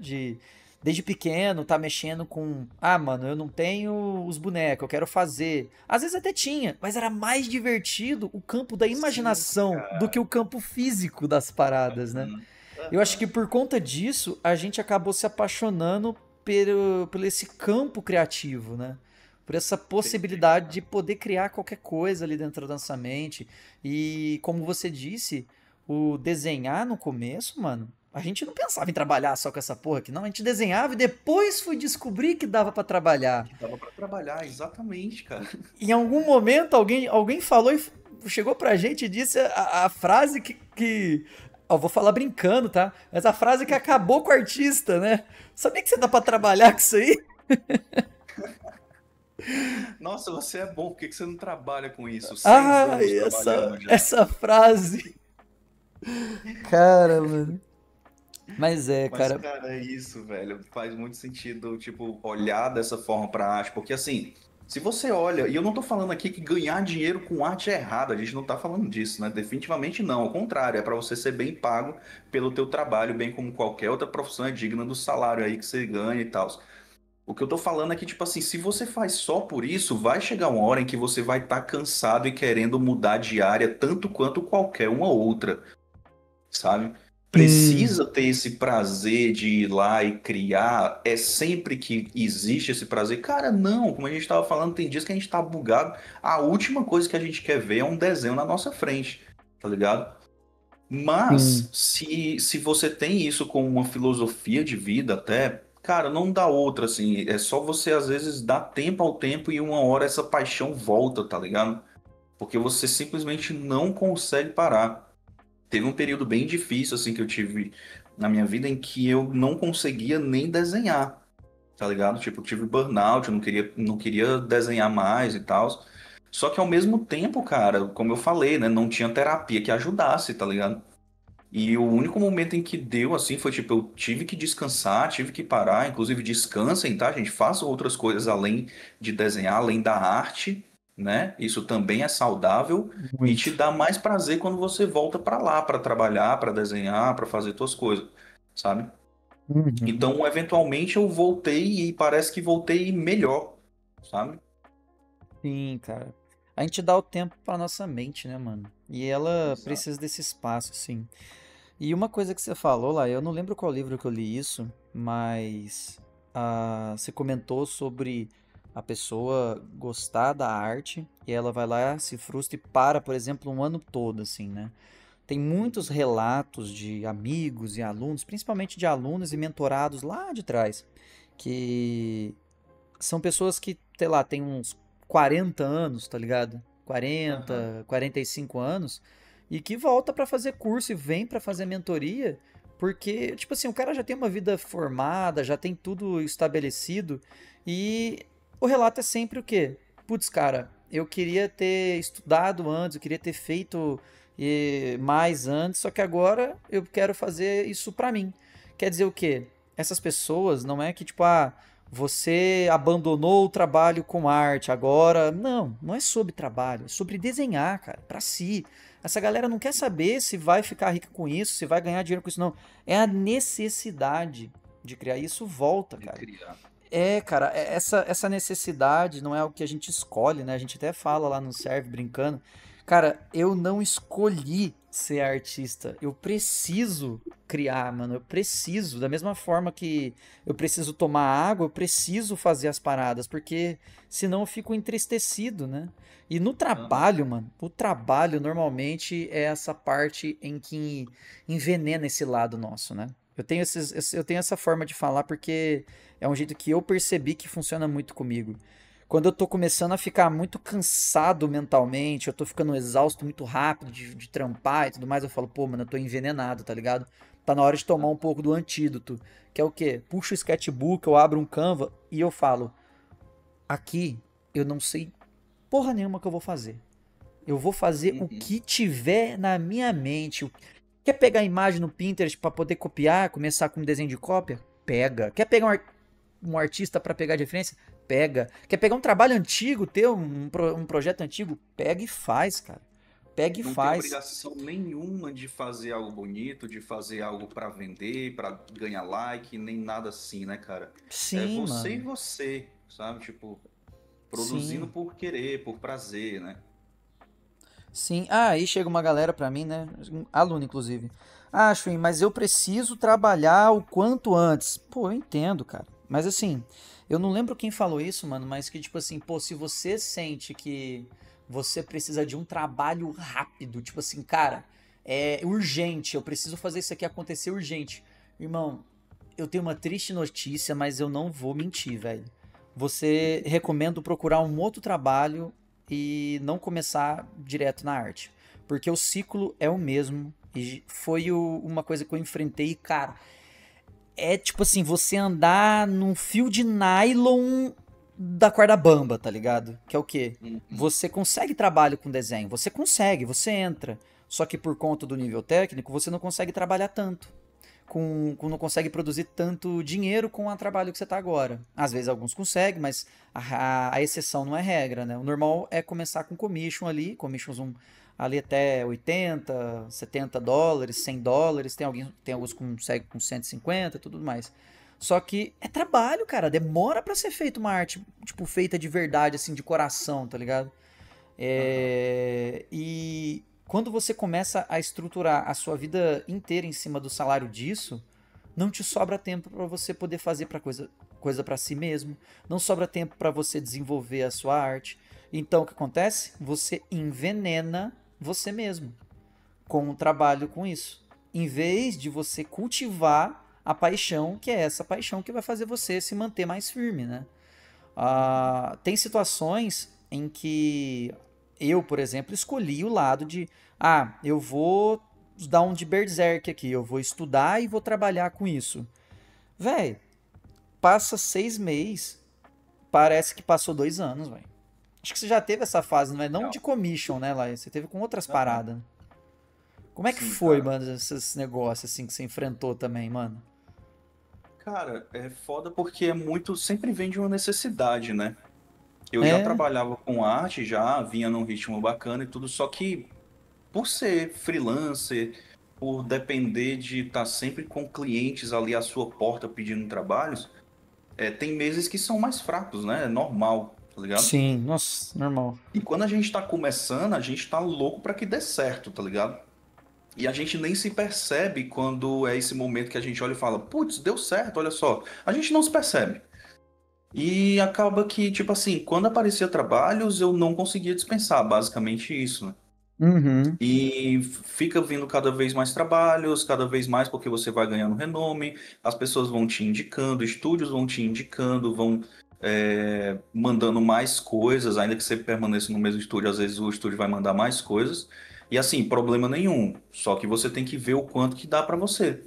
Desde pequeno, tá mexendo com. Ah, mano, eu não tenho os bonecos, eu quero fazer. Às vezes até tinha, mas era mais divertido o campo da Sim, imaginação do que cara. o campo físico das paradas, né? Aham. Eu acho Aham. que por conta disso, a gente acabou se apaixonando por esse campo criativo, né? Por essa Perfeito, possibilidade de cara. poder criar qualquer coisa ali dentro da nossa mente. E como você disse, o desenhar no começo, mano, a gente não pensava em trabalhar só com essa porra aqui, não. A gente desenhava e depois foi descobrir que dava pra trabalhar. Que dava pra trabalhar, exatamente, cara. Em algum momento alguém falou e chegou pra gente e disse a frase que. Ó, vou falar brincando, tá? Mas a frase que acabou com o artista, né? Sabia que você dá pra trabalhar com isso aí? Nossa, você é bom, por que que você não trabalha com isso? 6 Ah, anos trabalhando já. essa frase. Cara, mano. Mas é, Mas, cara. cara, é isso, velho. Faz muito sentido, tipo, olhar dessa forma pra arte. Porque, assim, se você olha, e eu não tô falando aqui que ganhar dinheiro com arte é errado, a gente não tá falando disso, né? Definitivamente não. Ao contrário, é pra você ser bem pago pelo teu trabalho, bem como qualquer outra profissão é digna do salário aí que você ganha e tal. O que eu tô falando é que, tipo assim, se você faz só por isso, vai chegar uma hora em que você vai estar cansado e querendo mudar de área tanto quanto qualquer uma outra, sabe? Sim. Precisa ter esse prazer de ir lá e criar. É sempre que existe esse prazer. Cara, não, como a gente estava falando, tem dias que a gente tá bugado. A última coisa que a gente quer ver é um desenho na nossa frente, tá ligado? Mas Sim. se você tem isso como uma filosofia de vida até, cara, não dá outra, assim. É só você, às vezes, dar tempo ao tempo e uma hora essa paixão volta, tá ligado? Porque você simplesmente não consegue parar. Teve um período bem difícil, assim, que eu tive na minha vida em que eu não conseguia nem desenhar, tá ligado? Tipo, eu tive burnout, eu não queria desenhar mais e tal. Só que ao mesmo tempo, cara, como eu falei, né, não tinha terapia que ajudasse, tá ligado? E o único momento em que deu, assim, foi tipo, eu tive que descansar, tive que parar. Inclusive, descansem, tá, gente? Façam outras coisas além de desenhar, além da arte, né? Isso também é saudável e te Muito. dá mais prazer quando você volta pra lá, pra trabalhar, pra desenhar, pra fazer suas coisas, sabe? Uhum. Então, eventualmente, eu voltei e parece que voltei melhor, sabe? Sim, cara. A gente dá o tempo pra nossa mente, né, mano? E ela Exato. precisa desse espaço, sim. E uma coisa que você falou lá, eu não lembro qual livro que eu li isso, mas você comentou sobre a pessoa gostar da arte e ela vai lá, se frustra e para, por exemplo, um ano todo, assim, né? Tem muitos relatos de amigos e alunos, principalmente de alunos e mentorados lá de trás, que são pessoas que, sei lá, têm uns 40 anos, tá ligado? Aham. 40, 45 anos, e que volta pra fazer curso e vem pra fazer mentoria, porque, tipo assim, o cara já tem uma vida formada, já tem tudo estabelecido, e o relato é sempre o quê? Putz, cara, eu queria ter estudado antes, eu queria ter feito mais antes, só que agora eu quero fazer isso pra mim. Quer dizer o quê? Essas pessoas não é que, tipo, você abandonou o trabalho com arte agora. Não, não é sobre trabalho, é sobre desenhar, cara, pra si. Essa galera não quer saber se vai ficar rica com isso, se vai ganhar dinheiro com isso, não. É a necessidade de criar. Isso volta, De cara. criar. É, cara, essa necessidade não é algo que a gente escolhe, né? A gente até fala lá no Serve brincando. Cara, eu não escolhi ser artista. Eu preciso criar, mano. Eu preciso. Da mesma forma que eu preciso tomar água, eu preciso fazer as paradas, porque senão eu fico entristecido, né? E no Aham. trabalho, mano, o trabalho normalmente é essa parte em que envenena esse lado nosso, né? Eu tenho essa forma de falar porque é um jeito que eu percebi que funciona muito comigo. Quando eu tô começando a ficar muito cansado mentalmente, eu tô ficando exausto muito rápido de trampar e tudo mais, eu falo, pô, mano, eu tô envenenado, tá ligado? Tá na hora de tomar um pouco do antídoto. Que é o quê? Puxo o sketchbook, eu abro um Canva e eu falo, aqui eu não sei porra nenhuma que eu vou fazer. Eu vou fazer o Uhum. que tiver na minha mente. Quer pegar a imagem no Pinterest para poder copiar, começar com um desenho de cópia? Pega. Quer pegar um artista para pegar de referência? Pega. Quer pegar um trabalho antigo, ter um projeto antigo? Pega e faz, cara. Pega e Não tem faz. obrigação nenhuma de fazer algo bonito, de fazer algo para vender, para ganhar like, nem nada assim, né, cara? É Sim, você e mano. você, sabe? Tipo, produzindo Sim. por querer, por prazer, né? Sim. Ah, aí chega uma galera pra mim, né? Aluno, inclusive. Ah, Chuin, mas eu preciso trabalhar o quanto antes. Pô, eu entendo, cara. Mas assim, eu não lembro quem falou isso, mano, mas que tipo assim, pô, se você sente que você precisa de um trabalho rápido, tipo assim, cara, é urgente, eu preciso fazer isso aqui acontecer urgente. Irmão, eu tenho uma triste notícia, mas eu não vou mentir, velho. Você recomendo procurar um outro trabalho e não começar direto na arte. Porque o ciclo é o mesmo. E foi uma coisa que eu enfrentei, cara. É tipo assim, você andar num fio de nylon da corda bamba, tá ligado? Que é o quê? Uhum. Você consegue trabalho com desenho, você consegue, você entra. Só que por conta do nível técnico, você não consegue trabalhar tanto. Não consegue produzir tanto dinheiro com o trabalho que você está agora. Às vezes alguns conseguem, mas a exceção não é regra, né? O normal é começar com commission ali, commissions ali até 80, 70 dólares, 100 dólares, tem alguns que conseguem com 150 e tudo mais. Só que é trabalho, cara, demora pra ser feita uma arte, tipo, feita de verdade, assim, de coração, tá ligado? Aham. E quando você começa a estruturar a sua vida inteira em cima do salário disso, não te sobra tempo para você poder fazer coisa para si mesmo, não sobra tempo para você desenvolver a sua arte. Então o que acontece? Você envenena você mesmo com o trabalho com isso, em vez de você cultivar a paixão, que é essa paixão que vai fazer você se manter mais firme, né? Uhum. Tem situações em que eu, por exemplo, escolhi o lado de, eu vou dar um de berserk aqui, eu vou estudar e vou trabalhar com isso. Véi, passa 6 meses, parece que passou 2 anos, velho. Acho que você já teve essa fase, não é? Não de Real. commission, né, lá? Você teve com outras Aham. paradas. Como é que Sim, foi, cara. mano, esses negócios assim que você enfrentou também, mano? Cara, é foda porque é muito. Sempre vem de uma necessidade, né? Eu já É, trabalhava com arte, já vinha num ritmo bacana e tudo, só que por ser freelancer, por depender de estar sempre com clientes ali à sua porta pedindo trabalhos, tem meses que são mais fracos, né? É normal, tá ligado? sim, nossa, normal. E quando a gente tá começando, a gente tá louco pra que dê certo, tá ligado? E a gente nem se percebe quando é esse momento que a gente olha e fala, putz, deu certo, olha só. A gente não se percebe. E acaba que, tipo assim, quando aparecia trabalhos, eu não conseguia dispensar, basicamente isso, né? Uhum. E fica vindo cada vez mais trabalhos, cada vez mais porque você vai ganhando renome, as pessoas vão te indicando, estúdios vão te indicando, vão mandando mais coisas, ainda que você permaneça no mesmo estúdio, às vezes o estúdio vai mandar mais coisas. E assim, problema nenhum, só que você tem que ver o quanto que dá pra você.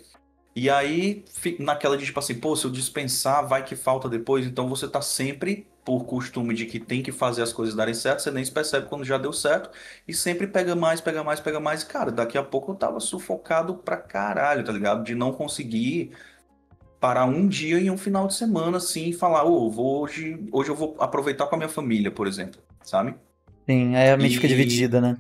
E aí, naquela de tipo assim, pô, se eu dispensar, vai que falta depois. Então você tá sempre por costume de que tem que fazer as coisas darem certo, você nem se percebe quando já deu certo. E sempre pega mais, pega mais, pega mais. E, cara, daqui a pouco eu tava sufocado pra caralho, tá ligado? De não conseguir parar um dia em um final de semana, assim, e falar, ô, hoje eu vou aproveitar com a minha família, por exemplo, sabe? Sim, aí a mente fica E dividida, né?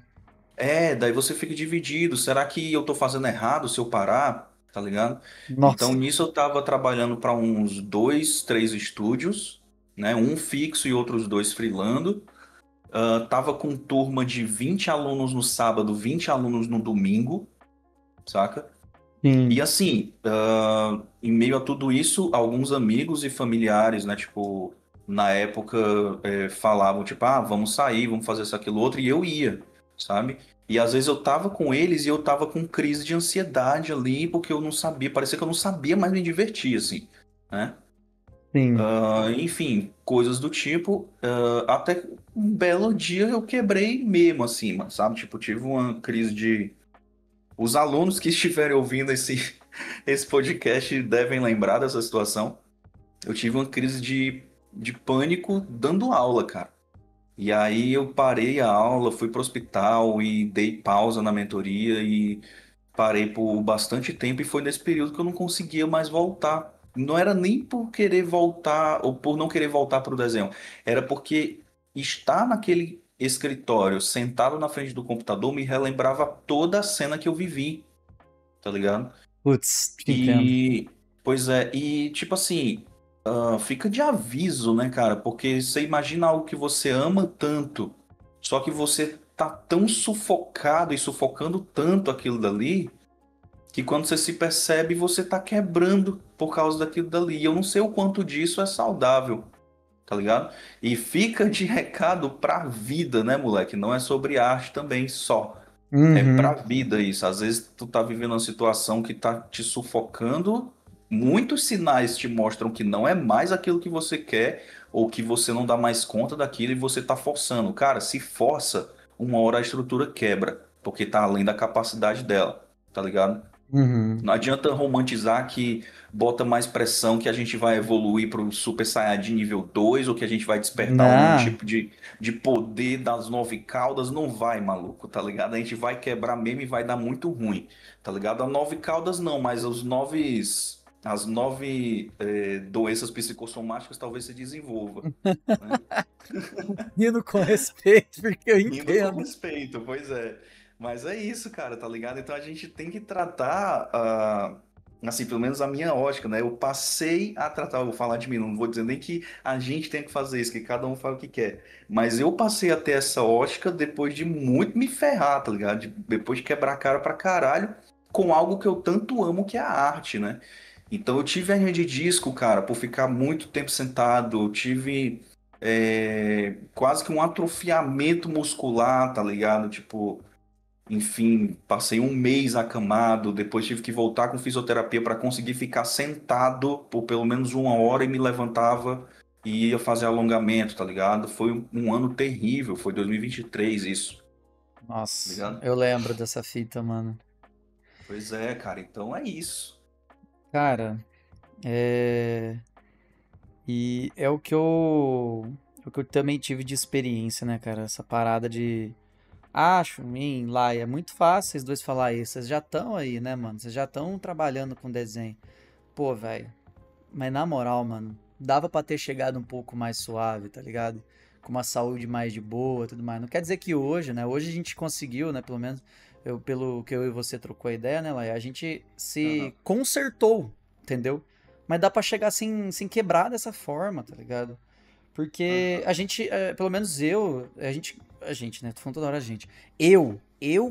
daí você fica dividido. Será que eu tô fazendo errado se eu parar? Tá ligado? Então Nossa. nisso eu tava trabalhando para uns dois, três estúdios, né? Um fixo e outros dois freelando. Tava com turma de 20 alunos no sábado, 20 alunos no domingo, saca? E Sim. assim, em meio a tudo isso, alguns amigos e familiares, né? Tipo, na época falavam, tipo, vamos sair, vamos fazer isso, aquilo, outro, e eu ia, sabe? E às vezes eu tava com eles e eu tava com crise de ansiedade ali, porque eu não sabia, parecia que eu não sabia mais me divertir, assim, né? Sim. Enfim, coisas do tipo, até um belo dia eu quebrei mesmo, assim, mano, sabe? Tipo, tive uma crise de os alunos que estiverem ouvindo esse podcast devem lembrar dessa situação. Eu tive uma crise de pânico dando aula, cara. E aí eu parei a aula, fui pro hospital e dei pausa na mentoria e parei por bastante tempo e foi nesse período que eu não conseguia mais voltar. Não era nem por querer voltar ou por não querer voltar para o desenho, era porque estar naquele escritório, sentado na frente do computador, me relembrava toda a cena que eu vivi, tá ligado? Putz, te entendo. E, pois é, e tipo assim, fica de aviso, né, cara? Porque você imagina algo que você ama tanto, só que você tá tão sufocado e sufocando tanto aquilo dali, que quando você se percebe, você tá quebrando por causa daquilo dali. E eu não sei o quanto disso é saudável, tá ligado? E fica de recado pra vida, né, moleque? Não é sobre arte também só. É pra Uhum. vida isso. Às vezes tu tá vivendo uma situação que tá te sufocando. Muitos sinais te mostram que não é mais aquilo que você quer ou que você não dá mais conta daquilo e você tá forçando. Cara, se força, uma hora a estrutura quebra, porque tá além da capacidade dela, tá ligado? Uhum. Não adianta romantizar que bota mais pressão que a gente vai evoluir para o Super Saiyajin nível 2 ou que a gente vai despertar algum Não. tipo de poder das 9 caudas. Não vai, maluco, tá ligado? A gente vai quebrar mesmo e vai dar muito ruim, tá ligado? A 9 caudas não, mas as nove doenças psicossomáticas talvez se desenvolva, né? Indo com respeito, porque eu Indo com entendo. respeito, pois é. Mas é isso, cara, tá ligado? Então a gente tem que tratar, assim, pelo menos a minha ótica, né? Eu passei a tratar, eu vou falar de mim, não vou dizer nem que a gente tem que fazer isso, que cada um fala o que quer. Mas eu passei a ter essa ótica depois de muito me ferrar, tá ligado? Depois de quebrar a cara pra caralho com algo que eu tanto amo, que é a arte, né? Então eu tive hernia de disco, cara, por ficar muito tempo sentado, eu tive quase que um atrofiamento muscular, tá ligado? Tipo, enfim, passei um mês acamado, depois tive que voltar com fisioterapia para conseguir ficar sentado por pelo menos 1 hora e me levantava e ia fazer alongamento, tá ligado? Foi um ano terrível, foi 2023 isso, tá Nossa, ligado? eu lembro dessa fita, mano. Pois é, cara, então é isso. Cara, é. E é o que eu também tive de experiência, né, cara? Essa parada de. Acho, mim, lá, é muito fácil vocês dois falar isso. Vocês já estão aí, né, mano? Vocês já estão trabalhando com desenho. Pô, velho. Mas na moral, mano, dava pra ter chegado um pouco mais suave, tá ligado? Com uma saúde mais de boa, tudo mais. Não quer dizer que hoje, né? Hoje a gente conseguiu, né? Pelo menos pelo que eu e você trocou a ideia, né, Laia? A gente Aham, se consertou, entendeu? Mas dá pra chegar sem quebrar dessa forma, tá ligado? Porque aham. a gente, pelo menos eu, a gente, né? Tô falando toda hora a gente. Eu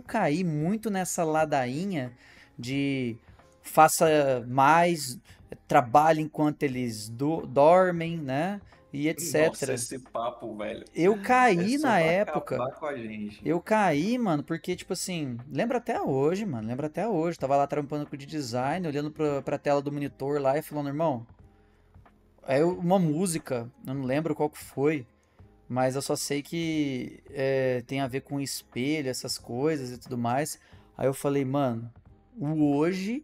caí muito nessa ladainha de faça mais, trabalhe enquanto eles dormem, né? E Nossa, etc. esse papo, velho, Eu é caí só na pra época, acabar com a gente. eu caí, mano, porque, tipo assim, lembra até hoje, mano, lembra até hoje. Tava lá trampando com o de design, olhando pra tela do monitor lá e falando, irmão, uma música, eu não lembro qual que foi. Mas eu só sei que tem a ver com espelho, essas coisas e tudo mais. Aí eu falei, mano, o hoje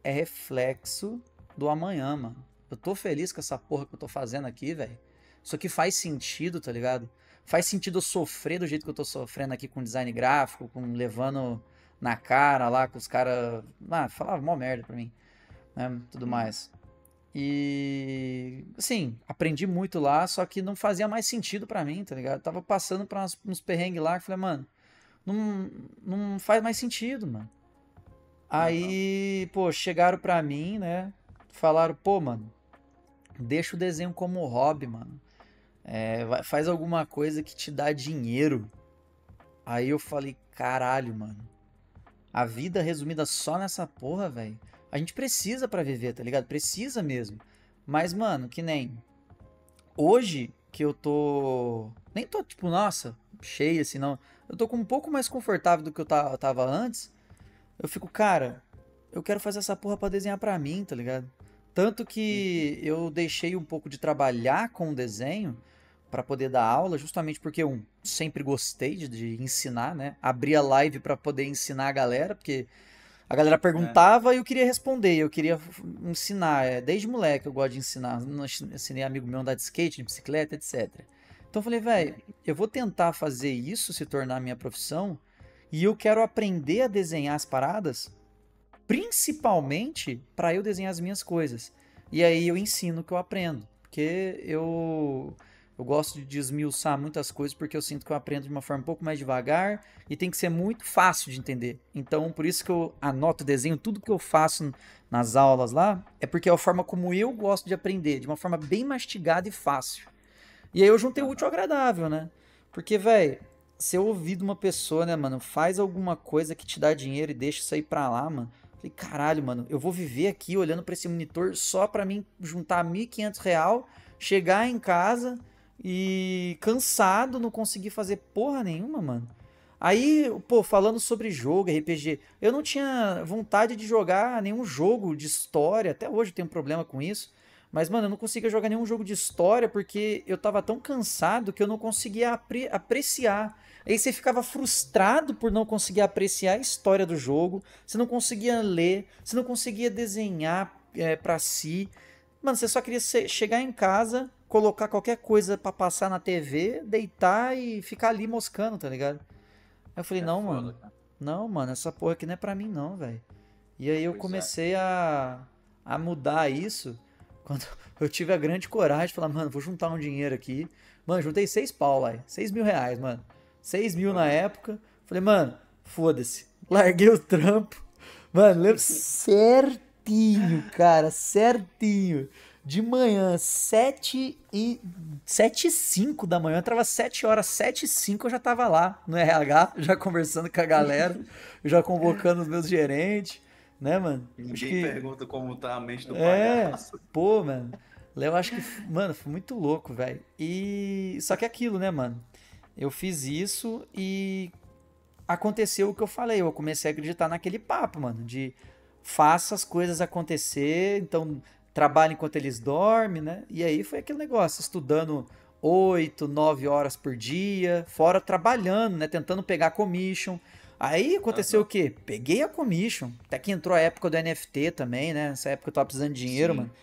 é reflexo do amanhã, mano. Eu tô feliz com essa porra que eu tô fazendo aqui, velho. Isso aqui faz sentido, tá ligado? Faz sentido eu sofrer do jeito que eu tô sofrendo aqui com design gráfico, com levando na cara lá, com os caras. Ah, falava mó merda pra mim, né? Tudo Hum. mais. E assim, aprendi muito lá, só que não fazia mais sentido pra mim, tá ligado? Tava passando por uns perrengues lá que eu falei, mano, não, não faz mais sentido, mano. Aham. Aí, pô, chegaram pra mim, né? Falaram, pô, mano, deixa o desenho como hobby, mano. Faz alguma coisa que te dá dinheiro. Aí eu falei, caralho, mano. A vida resumida só nessa porra, velho. A gente precisa pra viver, tá ligado? Precisa mesmo. Mas, mano, que nem hoje que eu tô. Nem tô tipo, nossa, cheio assim, não. Eu tô com um pouco mais confortável do que eu tava antes. Eu fico, cara, eu quero fazer essa porra pra desenhar pra mim, tá ligado? Tanto que eu deixei um pouco de trabalhar com o desenho pra poder dar aula, justamente porque eu sempre gostei de ensinar, né? Abrir a live pra poder ensinar a galera, porque a galera É, perguntava e eu queria responder, eu queria ensinar. Desde moleque eu gosto de ensinar. Ensinei amigo meu a andar de skate, de bicicleta, etc. Então eu falei, velho, eu vou tentar fazer isso se tornar minha profissão e eu quero aprender a desenhar as paradas, principalmente para eu desenhar as minhas coisas. E aí eu ensino o que eu aprendo, porque eu gosto de desmiuçar muitas coisas porque eu sinto que eu aprendo de uma forma um pouco mais devagar e tem que ser muito fácil de entender. Então, por isso que eu anoto, desenho tudo que eu faço nas aulas lá, é porque é a forma como eu gosto de aprender, de uma forma bem mastigada e fácil. E aí eu juntei o útil ao aham. agradável, né? Porque, velho, se eu ouvir de uma pessoa, né, mano, faz alguma coisa que te dá dinheiro e deixa isso aí pra lá, mano. Falei, caralho, mano, eu vou viver aqui olhando pra esse monitor só pra mim juntar R$ 1.500, chegar em casa e cansado, não conseguir fazer porra nenhuma, mano. Aí, pô, falando sobre jogo, RPG, eu não tinha vontade de jogar nenhum jogo de história, até hoje eu tenho um problema com isso. Mas, mano, eu não conseguia jogar nenhum jogo de história porque eu tava tão cansado que eu não conseguia apreciar. Aí você ficava frustrado por não conseguir apreciar a história do jogo, você não conseguia ler, você não conseguia desenhar pra si. Mano, você só queria chegar em casa, colocar qualquer coisa pra passar na TV, deitar e ficar ali moscando, tá ligado? Aí eu falei, É não, mano. foda, cara. Não, mano, essa porra aqui não é pra mim não, velho. E aí eu Pois é. comecei a mudar isso quando eu tive a grande coragem de falar, mano, vou juntar um dinheiro aqui. Mano, juntei 6 pau lá, 6 mil reais, mano. 6 mil na Aham. época. Falei, mano, foda-se. Larguei o trampo. Mano, lembro certinho, cara, certinho. De manhã, 7h05 da manhã, eu entrava 7 horas, 7h05 eu já tava lá no RH, já conversando com a galera, já convocando os meus gerentes, né, mano? Acho Ninguém que pergunta como tá a mente do é, palhaço. pô, mano. Eu acho que, mano, foi muito louco, velho. E só que é aquilo, né, mano? Eu fiz isso e aconteceu o que eu falei. Eu comecei a acreditar naquele papo, mano, de faça as coisas acontecer, então trabalhe enquanto eles dormem, né? E aí foi aquele negócio, estudando 8, 9 horas por dia, fora trabalhando, né? Tentando pegar commission. Aí aconteceu o Aham. quê? Peguei a commission. Até que entrou a época do NFT também, né? Nessa época eu tava precisando de dinheiro, mano. Sim.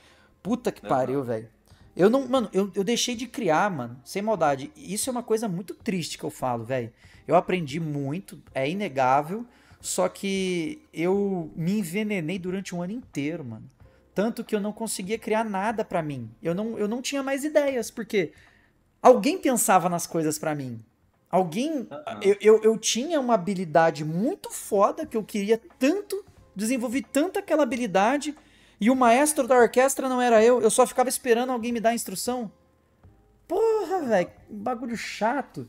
Puta que pariu, Aham. velho. Eu não, mano, eu deixei de criar, mano, sem maldade. Isso é uma coisa muito triste que eu falo, velho. Eu aprendi muito, é inegável, só que eu me envenenei durante um ano inteiro, mano. Tanto que eu não conseguia criar nada pra mim. Eu não tinha mais ideias, porque alguém pensava nas coisas pra mim. Alguém. Eu, Aham. eu, eu tinha uma habilidade muito foda que eu queria tanto, desenvolvi tanto aquela habilidade, e o maestro da orquestra não era eu só ficava esperando alguém me dar a instrução. Porra, velho, bagulho chato.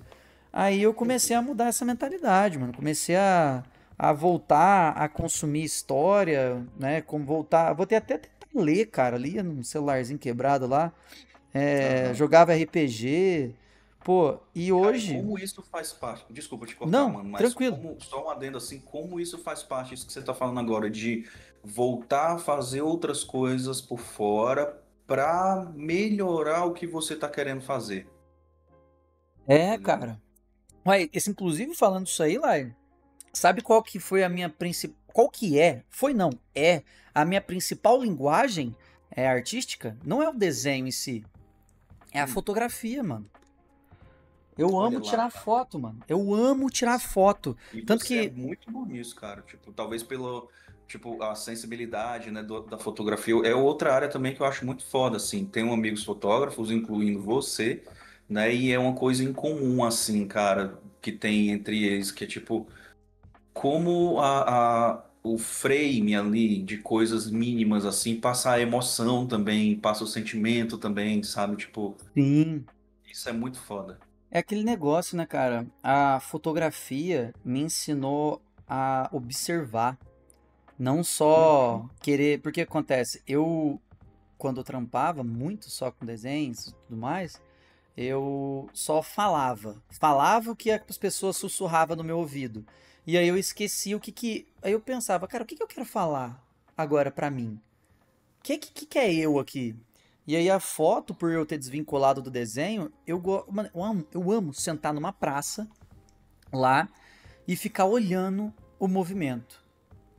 Aí eu comecei a mudar essa mentalidade, mano. Comecei a voltar a consumir história, né? Como voltar. Vou ter até tentar ler, cara. Lia num celularzinho quebrado lá. Aham. Jogava RPG. Pô, e Cara, e hoje. como isso faz parte? Desculpa te cortar, Não, mano, mas tranquilo. como, só um adendo assim, como isso faz parte, isso que você tá falando agora, de voltar a fazer outras coisas por fora pra melhorar o que você tá querendo fazer, É, entendeu? cara. Ué, inclusive falando isso aí, Lai, sabe qual que foi a minha principal. Qual que é? Foi não, é a minha principal linguagem artística? Não é o desenho em si, é a Hum, fotografia, mano. Eu amo olha lá, tirar cara. foto, mano. Eu amo tirar foto. E Tanto você é que. muito bom nisso, cara. Tipo, talvez pelo, tipo, a sensibilidade, né, da fotografia. É outra área também que eu acho muito foda, assim. Tenho amigos fotógrafos, incluindo você, né? E é uma coisa em comum, assim, cara, que tem entre eles, que é tipo, como o frame ali de coisas mínimas, assim, passa a emoção também, passa o sentimento também, sabe? Tipo, Sim. isso é muito foda. É aquele negócio, né, cara? A fotografia me ensinou a observar. Não Uhum. só querer. Porque acontece, eu, quando eu trampava muito só com desenhos e tudo mais, eu só falava. Falava o que as pessoas sussurravam no meu ouvido. E aí eu esqueci o que que. Aí eu pensava, cara, o que que eu quero falar agora pra mim? O que é eu aqui? E aí a foto, por eu ter desvinculado do desenho, mano, eu amo sentar numa praça lá e ficar olhando o movimento.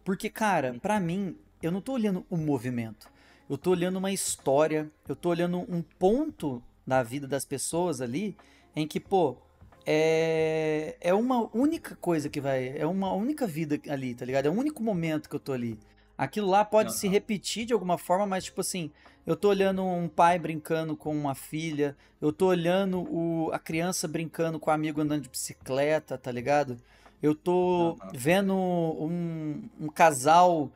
Porque, cara, pra mim, eu não tô olhando o movimento. Eu tô olhando uma história, eu tô olhando um ponto da vida das pessoas ali em que, pô, é uma única coisa que vai. É uma única vida ali, tá ligado? É um único momento que eu tô ali. Aquilo lá pode se Aham. repetir de alguma forma, mas, tipo assim, eu tô olhando um pai brincando com uma filha, eu tô olhando a criança brincando com o amigo andando de bicicleta, tá ligado? Eu tô Aham. vendo um casal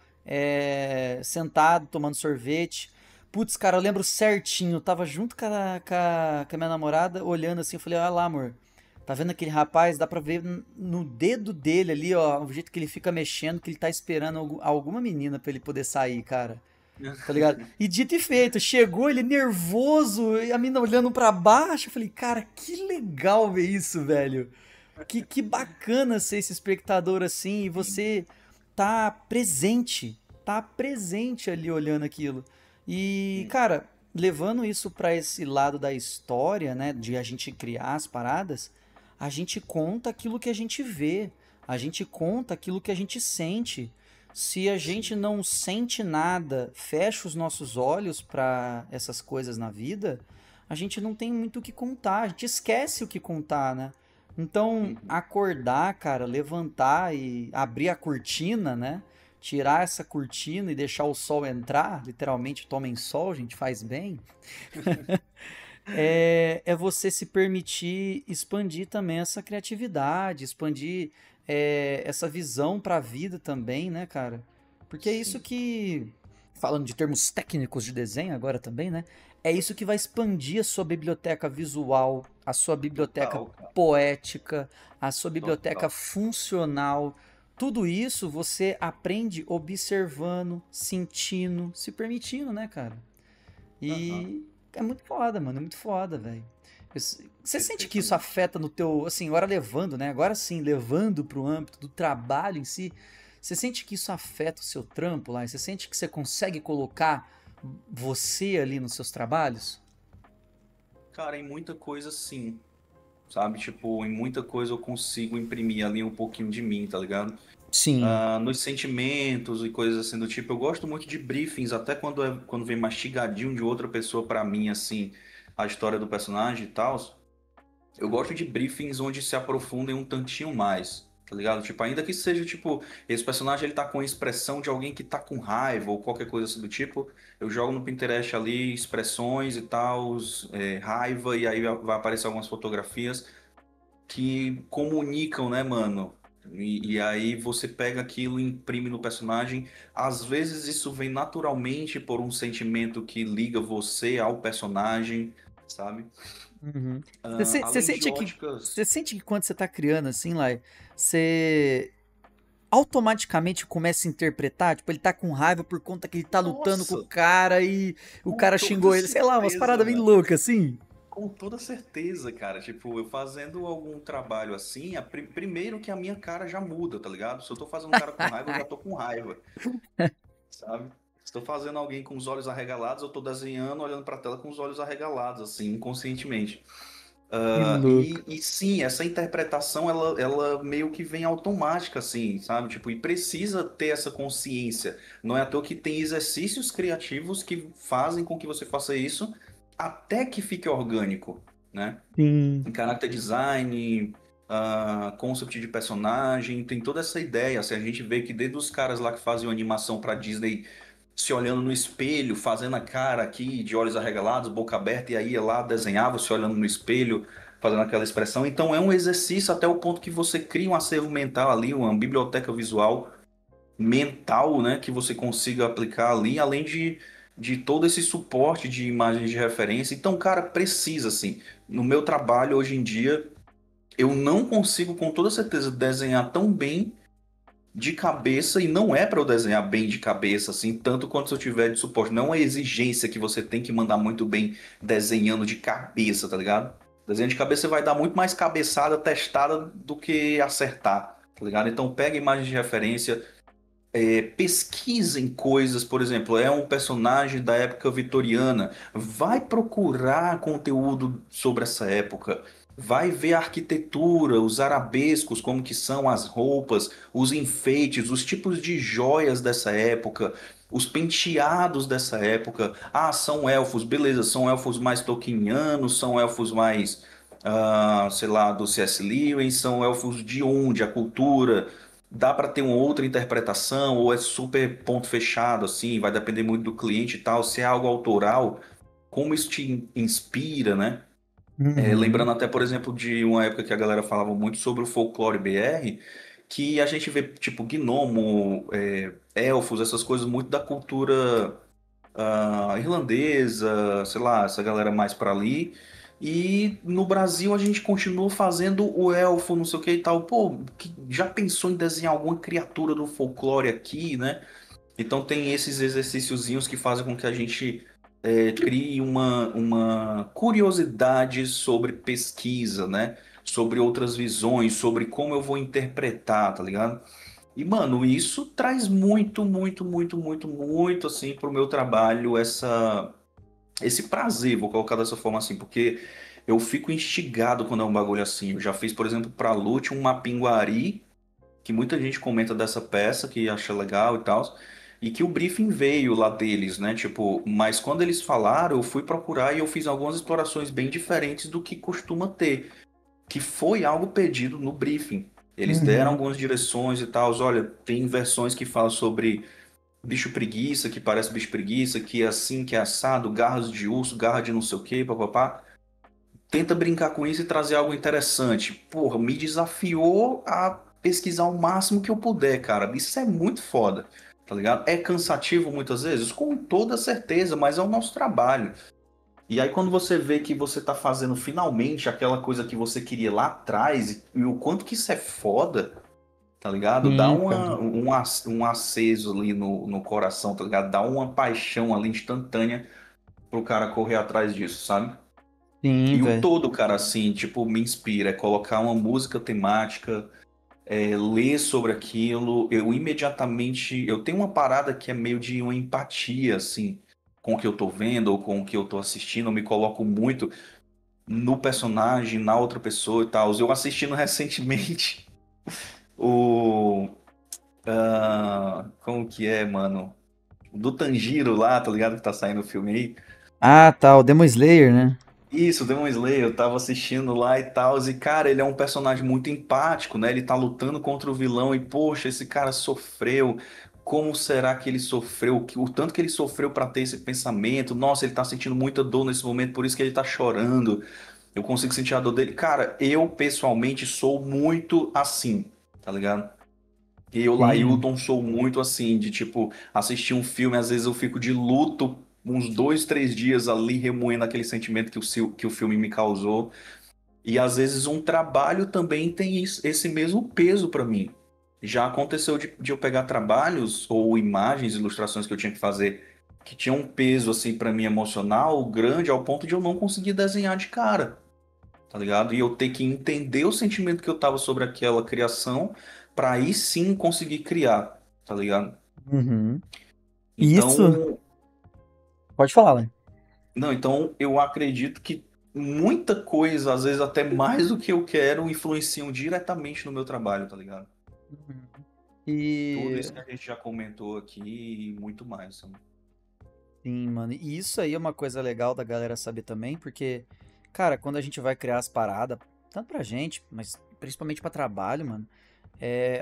sentado tomando sorvete. Putz, cara, eu lembro certinho. Eu tava junto com a minha namorada, olhando assim. Eu falei, olha lá, amor. Tá vendo aquele rapaz? Dá pra ver no dedo dele ali, ó. O jeito que ele fica mexendo, que ele tá esperando alguma menina pra ele poder sair, cara. Tá ligado? E dito e feito, chegou ele nervoso, e a mina olhando pra baixo. Eu falei, cara, que legal ver isso, velho. Que bacana ser esse espectador assim e você tá presente ali olhando aquilo. E, Sim. cara, levando isso para esse lado da história, né, de a gente criar as paradas, a gente conta aquilo que a gente vê, a gente conta aquilo que a gente sente. Se a gente Sim. não sente nada, fecha os nossos olhos para essas coisas na vida, a gente não tem muito o que contar, a gente esquece o que contar, né? Então, Uhum. acordar, cara, levantar e abrir a cortina, né? Tirar essa cortina e deixar o sol entrar, literalmente tomem sol, gente, faz bem. É você se permitir expandir também essa criatividade, expandir essa visão para a vida também, né, cara? Porque é isso Sim. que, falando de termos técnicos de desenho agora também, né? É isso que vai expandir a sua biblioteca visual, a sua biblioteca Total, cara. poética, a sua biblioteca Total. funcional. Tudo isso você aprende observando, sentindo, se permitindo, né, cara? Aham. E é muito foda, mano. É muito foda, velho. Você sente que isso Perfeitamente. afeta no teu. Assim, agora levando, né? Agora sim, levando pro âmbito do trabalho em si. Você sente que isso afeta o seu trampo lá? Você sente que você consegue colocar você ali nos seus trabalhos? Cara, em muita coisa sim, sabe? Tipo, em muita coisa eu consigo imprimir ali um pouquinho de mim, tá ligado? Sim. Nos sentimentos e coisas assim do tipo, eu gosto muito de briefings, até quando vem mastigadinho de outra pessoa pra mim, assim, a história do personagem e tal. Eu gosto de briefings onde se aprofundem um tantinho mais, tá ligado? Tipo, ainda que seja, tipo, esse personagem ele tá com a expressão de alguém que tá com raiva ou qualquer coisa assim do tipo, eu jogo no Pinterest ali expressões e tal, raiva, e aí vai aparecer algumas fotografias que comunicam, né, mano? E aí você pega aquilo e imprime no personagem. Às vezes isso vem naturalmente por um sentimento que liga você ao personagem, sabe? Uhum. Você Além de sente que. Você óticas. sente que quando você tá criando assim, lá, você automaticamente começa a interpretar, tipo, ele tá com raiva por conta que ele tá lutando com o Nossa, cara e o com cara toda xingou ele, sei lá, umas certeza, paradas bem mano. loucas assim. Com toda certeza, cara. Tipo, eu fazendo algum trabalho assim, primeiro que a minha cara já muda, tá ligado? Se eu tô fazendo um cara com raiva, eu já tô com raiva, sabe? Se tô fazendo alguém com os olhos arregalados, eu tô desenhando, olhando pra tela com os olhos arregalados, assim, inconscientemente. Que louco. E sim, essa interpretação, ela meio que vem automática, assim, sabe? Tipo, e precisa ter essa consciência. Não é à toa que tem exercícios criativos que fazem com que você faça isso até que fique orgânico, né? Sim. Em character design, concept de personagem, tem toda essa ideia. Assim, a gente vê que desde os caras lá que faziam animação para Disney se olhando no espelho, fazendo a cara aqui de olhos arregalados, boca aberta, e aí ia lá, desenhava, se olhando no espelho, fazendo aquela expressão. Então é um exercício até o ponto que você cria um acervo mental ali, uma biblioteca visual mental, né, que você consiga aplicar ali, além de todo esse suporte de imagens de referência. Então, cara, precisa, assim. No meu trabalho hoje em dia, eu não consigo com toda certeza desenhar tão bem de cabeça, e não é para eu desenhar bem de cabeça, assim, tanto quanto se eu tiver de suporte. Não é uma exigência que você tem que mandar muito bem desenhando de cabeça, tá ligado? Desenho de cabeça você vai dar muito mais cabeçada testada do que acertar, tá ligado? Então pega imagens de referência, pesquisem coisas, por exemplo, é um personagem da época vitoriana, vai procurar conteúdo sobre essa época, vai ver a arquitetura, os arabescos, como que são as roupas, os enfeites, os tipos de joias dessa época, os penteados dessa época. Ah, são elfos, beleza, são elfos mais tolkienianos, são elfos mais, sei lá, do C.S. Lewis, são elfos de onde? A cultura dá para ter uma outra interpretação ou é super ponto fechado assim, vai depender muito do cliente e tal, se é algo autoral, como isso te inspira, né? Uhum. Lembrando até, por exemplo, de uma época que a galera falava muito sobre o folclore BR, que a gente vê tipo gnomo, elfos, essas coisas muito da cultura irlandesa, sei lá, essa galera mais pra ali. E no Brasil a gente continua fazendo o elfo, não sei o que e tal. Pô, já pensou em desenhar alguma criatura do folclore aqui, né? Então tem esses exercíciozinhos que fazem com que a gente crie uma curiosidade sobre pesquisa, né? Sobre outras visões, sobre como eu vou interpretar, tá ligado? E, mano, isso traz muito, muito, muito, muito, muito, assim, pro meu trabalho, esse prazer, vou colocar dessa forma assim, porque eu fico instigado quando é um bagulho assim. Eu já fiz, por exemplo, pra Lute um Mapinguari, que muita gente comenta dessa peça, que acha legal e tal, e que o briefing veio lá deles, né? Tipo, mas quando eles falaram, eu fui procurar e eu fiz algumas explorações bem diferentes do que costuma ter, que foi algo pedido no briefing. Eles deram Uhum. algumas direções e tal. Olha, tem versões que falam sobre bicho preguiça, que parece bicho preguiça, que é assim, que é assado, garras de urso, garra de não sei o quê, papapá. Tenta brincar com isso e trazer algo interessante. Porra, me desafiou a pesquisar o máximo que eu puder, cara. Isso é muito foda, tá ligado? É cansativo muitas vezes, com toda certeza, mas é o nosso trabalho. E aí quando você vê que você tá fazendo finalmente aquela coisa que você queria lá atrás e o quanto que isso é foda, tá ligado? Dá Sim, cara. um aceso ali no coração, tá ligado? Dá uma paixão ali instantânea pro cara correr atrás disso, sabe? Sim, E o velho. todo, cara, assim, tipo, me inspira. É colocar uma música temática, ler sobre aquilo. Eu imediatamente. Eu tenho uma parada que é meio de uma empatia, assim, com o que eu tô vendo ou com o que eu tô assistindo. Eu me coloco muito no personagem, na outra pessoa e tal. Eu assistindo recentemente o. Como que é, mano? Do Tanjiro lá, tá ligado? Que tá saindo o filme aí. Ah, tá, o Demon Slayer, né? Isso, Demon Slayer, eu tava assistindo lá e tal, e cara, ele é um personagem muito empático, né? Ele tá lutando contra o vilão e, poxa, esse cara sofreu. Como será que ele sofreu? O tanto que ele sofreu pra ter esse pensamento. Nossa, ele tá sentindo muita dor nesse momento, por isso que ele tá chorando. Eu consigo sentir a dor dele. Cara, eu pessoalmente sou muito assim, tá ligado? Eu, Sim. Lailton, sou muito assim, de tipo, assistir um filme, às vezes eu fico de luto uns 2, 3 dias ali remoendo aquele sentimento que o filme me causou. E às vezes um trabalho também tem esse mesmo peso para mim. Já aconteceu de eu pegar trabalhos ou imagens, ilustrações que eu tinha que fazer que tinham um peso assim para mim emocional grande ao ponto de eu não conseguir desenhar de cara, tá ligado? E eu ter que entender o sentimento que eu tava sobre aquela criação para aí sim conseguir criar, tá ligado? Uhum. Isso, Então, pode falar, né? não, então eu acredito que muita coisa, às vezes até mais do que eu quero, influenciam diretamente no meu trabalho, tá ligado? Uhum. Tudo E isso que a gente já comentou aqui e muito mais, sabe? sim, mano. E isso aí é uma coisa legal da galera saber também, porque, cara, quando a gente vai criar as paradas, tanto pra gente, mas principalmente pra trabalho, mano,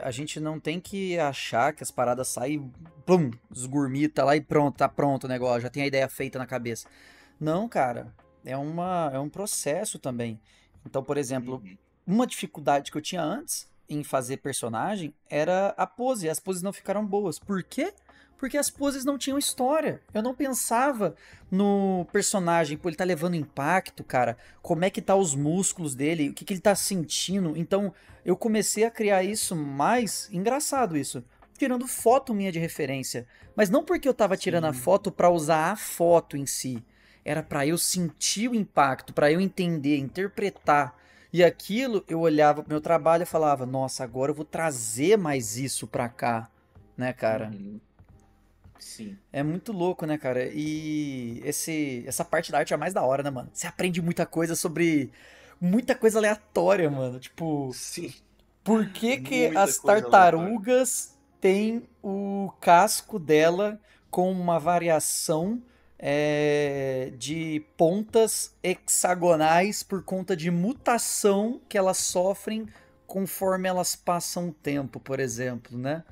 a gente não tem que achar que as paradas saem, plum, esgurmita lá e pronto, tá pronto o negócio, já tem a ideia feita na cabeça. Não, cara, é um processo também. Então, por exemplo, Uhum. uma dificuldade que eu tinha antes em fazer personagem era a pose. As poses não ficaram boas. Por quê? Porque as poses não tinham história. Eu não pensava no personagem, pô, ele tá levando impacto, cara. Como é que tá os músculos dele? O que que ele tá sentindo? Então, eu comecei a criar isso mais engraçado isso, tirando foto minha de referência, mas não porque eu tava tirando a Sim. foto pra usar a foto em si. Era pra eu sentir o impacto, pra eu entender, interpretar. E aquilo eu olhava pro meu trabalho e falava: "Nossa, agora eu vou trazer mais isso pra cá", né, cara? Uhum. Sim. É muito louco, né, cara? E essa parte da arte é a mais da hora, né, mano? Você aprende muita coisa sobre muita coisa aleatória, mano. Tipo, Sim. por que que Muita as coisa aleatória. tartarugas têm o casco dela com uma variação de pontas hexagonais por conta de mutação que elas sofrem conforme elas passam o tempo, por exemplo, né?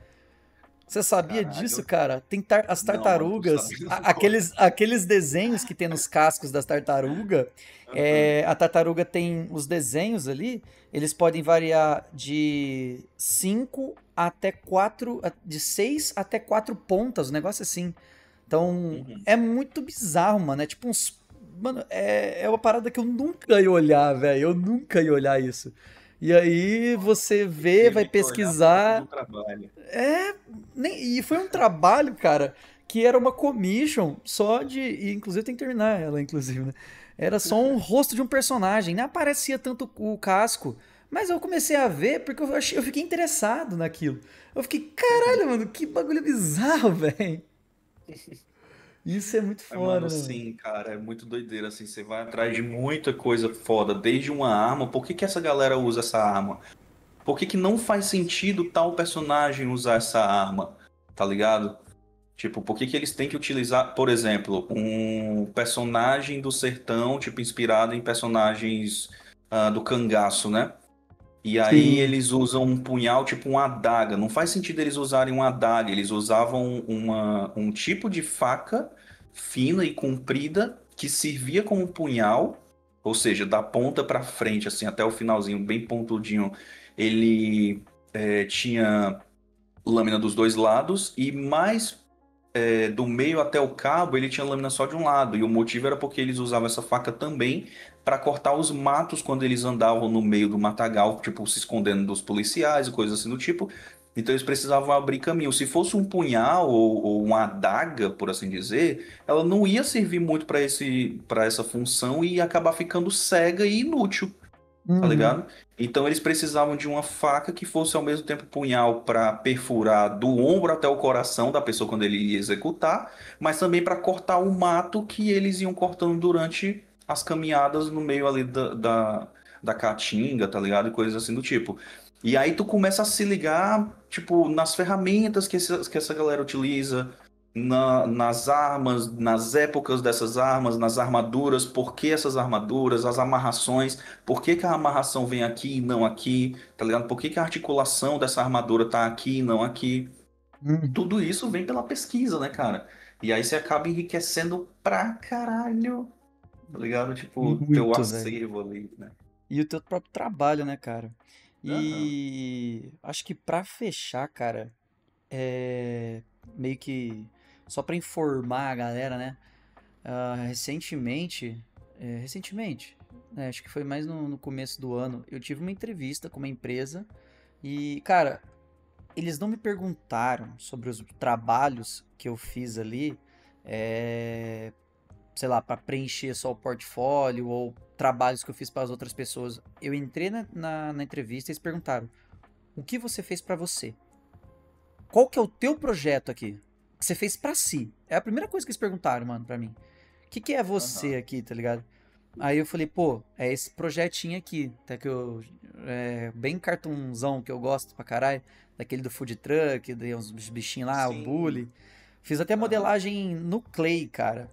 Você sabia disso, Caralho. cara? As Não, mano, tô tartarugas, sabendo agora. aqueles desenhos que tem nos cascos das tartarugas, Aham. a tartaruga tem os desenhos ali, eles podem variar de 5 até 4, de 6 até 4 pontas, um negócio assim. Então, Uhum. é muito bizarro, mano. É tipo uns. Mano, é uma parada que eu nunca ia olhar, velho. Eu nunca ia olhar isso. E aí você vê, vai Teve que olhar por conta do pesquisar. trabalho. É, e foi um trabalho, cara, que era uma commission só de. E inclusive tem que terminar ela, inclusive, né? Era só um rosto de um personagem, nem aparecia tanto o casco. Mas eu comecei a ver porque eu fiquei interessado naquilo. Eu fiquei, Uhum. caralho, mano, que bagulho bizarro, velho. Isso é muito Mas, mano, foda, né, mano? assim, cara, é muito doideira, assim, você vai atrás de muita coisa foda, desde uma arma, por que que essa galera usa essa arma? Por que que não faz sentido tal personagem usar essa arma? Tá ligado? Tipo, por que que eles têm que utilizar, por exemplo, um personagem do sertão, tipo, inspirado em personagens do cangaço, né? E aí Sim. eles usam um punhal, tipo uma adaga. Não faz sentido eles usarem uma adaga, eles usavam um tipo de faca fina e comprida que servia como um punhal, ou seja, da ponta para frente, assim, até o finalzinho, bem pontudinho. Ele tinha lâmina dos dois lados e mais do meio até o cabo, ele tinha lâmina só de um lado. E o motivo era porque eles usavam essa faca também para cortar os matos quando eles andavam no meio do matagal, tipo, se escondendo dos policiais e coisas assim do tipo. Então eles precisavam abrir caminho. Se fosse um punhal ou uma adaga, por assim dizer, ela não ia servir muito para essa função e ia acabar ficando cega e inútil, tá Uhum. ligado? Então eles precisavam de uma faca que fosse ao mesmo tempo punhal para perfurar do ombro até o coração da pessoa quando ele ia executar, mas também para cortar o mato que eles iam cortando durante as caminhadas no meio ali da caatinga, tá ligado? E coisas assim do tipo. E aí tu começa a se ligar, tipo, nas ferramentas que essa galera utiliza, nas armas, nas épocas dessas armas, nas armaduras, por que essas armaduras, as amarrações. Por que que a amarração vem aqui e não aqui, tá ligado? Por que que a articulação dessa armadura tá aqui e não aqui? Uhum. Tudo isso vem pela pesquisa, né, cara? E aí você acaba enriquecendo pra caralho, tá ligado? Tipo, teu Muito, velho. acervo ali, né? E o teu próprio trabalho, né, cara? Aham, E acho que pra fechar, cara, é meio que só pra informar a galera, né? Recentemente, né, acho que foi mais no começo do ano, eu tive uma entrevista com uma empresa e, cara, eles não me perguntaram sobre os trabalhos que eu fiz ali, é, sei lá, para preencher só o portfólio ou trabalhos que eu fiz para as outras pessoas. Eu entrei na entrevista e eles perguntaram: o que você fez para você? Qual que é o teu projeto aqui? Que você fez para si? É a primeira coisa que eles perguntaram, mano, pra mim. Que é você aham. aqui, tá ligado? Aí eu falei, pô, é esse projetinho aqui, até que eu. É bem cartunzão que eu gosto pra caralho. Daquele do food truck, de uns bichinhos lá, o Sim, bully. Fiz até aham. modelagem no Clay, cara.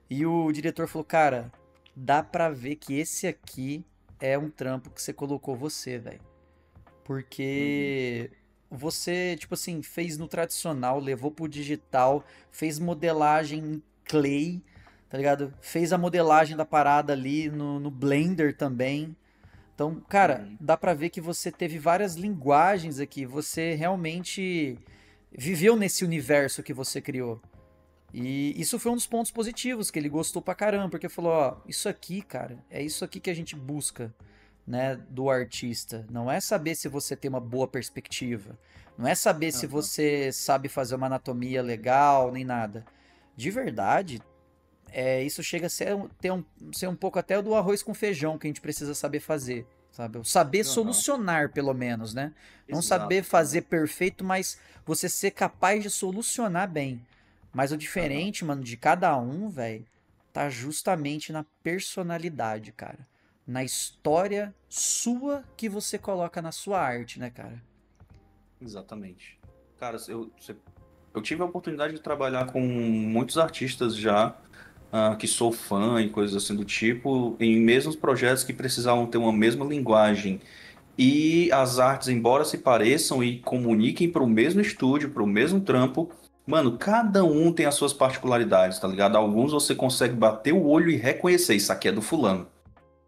E o diretor falou, cara, dá pra ver que esse aqui é um trampo que você colocou você, velho. Uhum. Porque você, tipo assim, fez no tradicional, levou pro digital, fez modelagem em Clay, tá ligado? Fez a modelagem da parada ali no Blender também. Então, cara, Uhum. dá pra ver que você teve várias linguagens aqui. Você realmente viveu nesse universo que você criou. E isso foi um dos pontos positivos, que ele gostou pra caramba, porque falou, ó, isso aqui, cara, é isso aqui que a gente busca, né, do artista. Não é saber se você tem uma boa perspectiva, não é saber se Aham. você sabe fazer uma anatomia legal, nem nada. De verdade, isso chega a ser um pouco até do arroz com feijão que a gente precisa saber fazer, sabe? Saber Aham. solucionar, pelo menos, né? Não saber Exato, fazer cara. perfeito, mas você ser capaz de solucionar bem. Mas o Aham. diferente, mano, de cada um, velho, tá justamente na personalidade, cara. Na história sua que você coloca na sua arte, né, cara? Exatamente. Cara, eu tive a oportunidade de trabalhar com muitos artistas já, que sou fã e coisas assim do tipo, em mesmos projetos que precisavam ter uma mesma linguagem. E as artes, embora se pareçam e comuniquem para o mesmo estúdio, para o mesmo trampo, mano, cada um tem as suas particularidades, tá ligado? Alguns você consegue bater o olho e reconhecer, isso aqui é do fulano,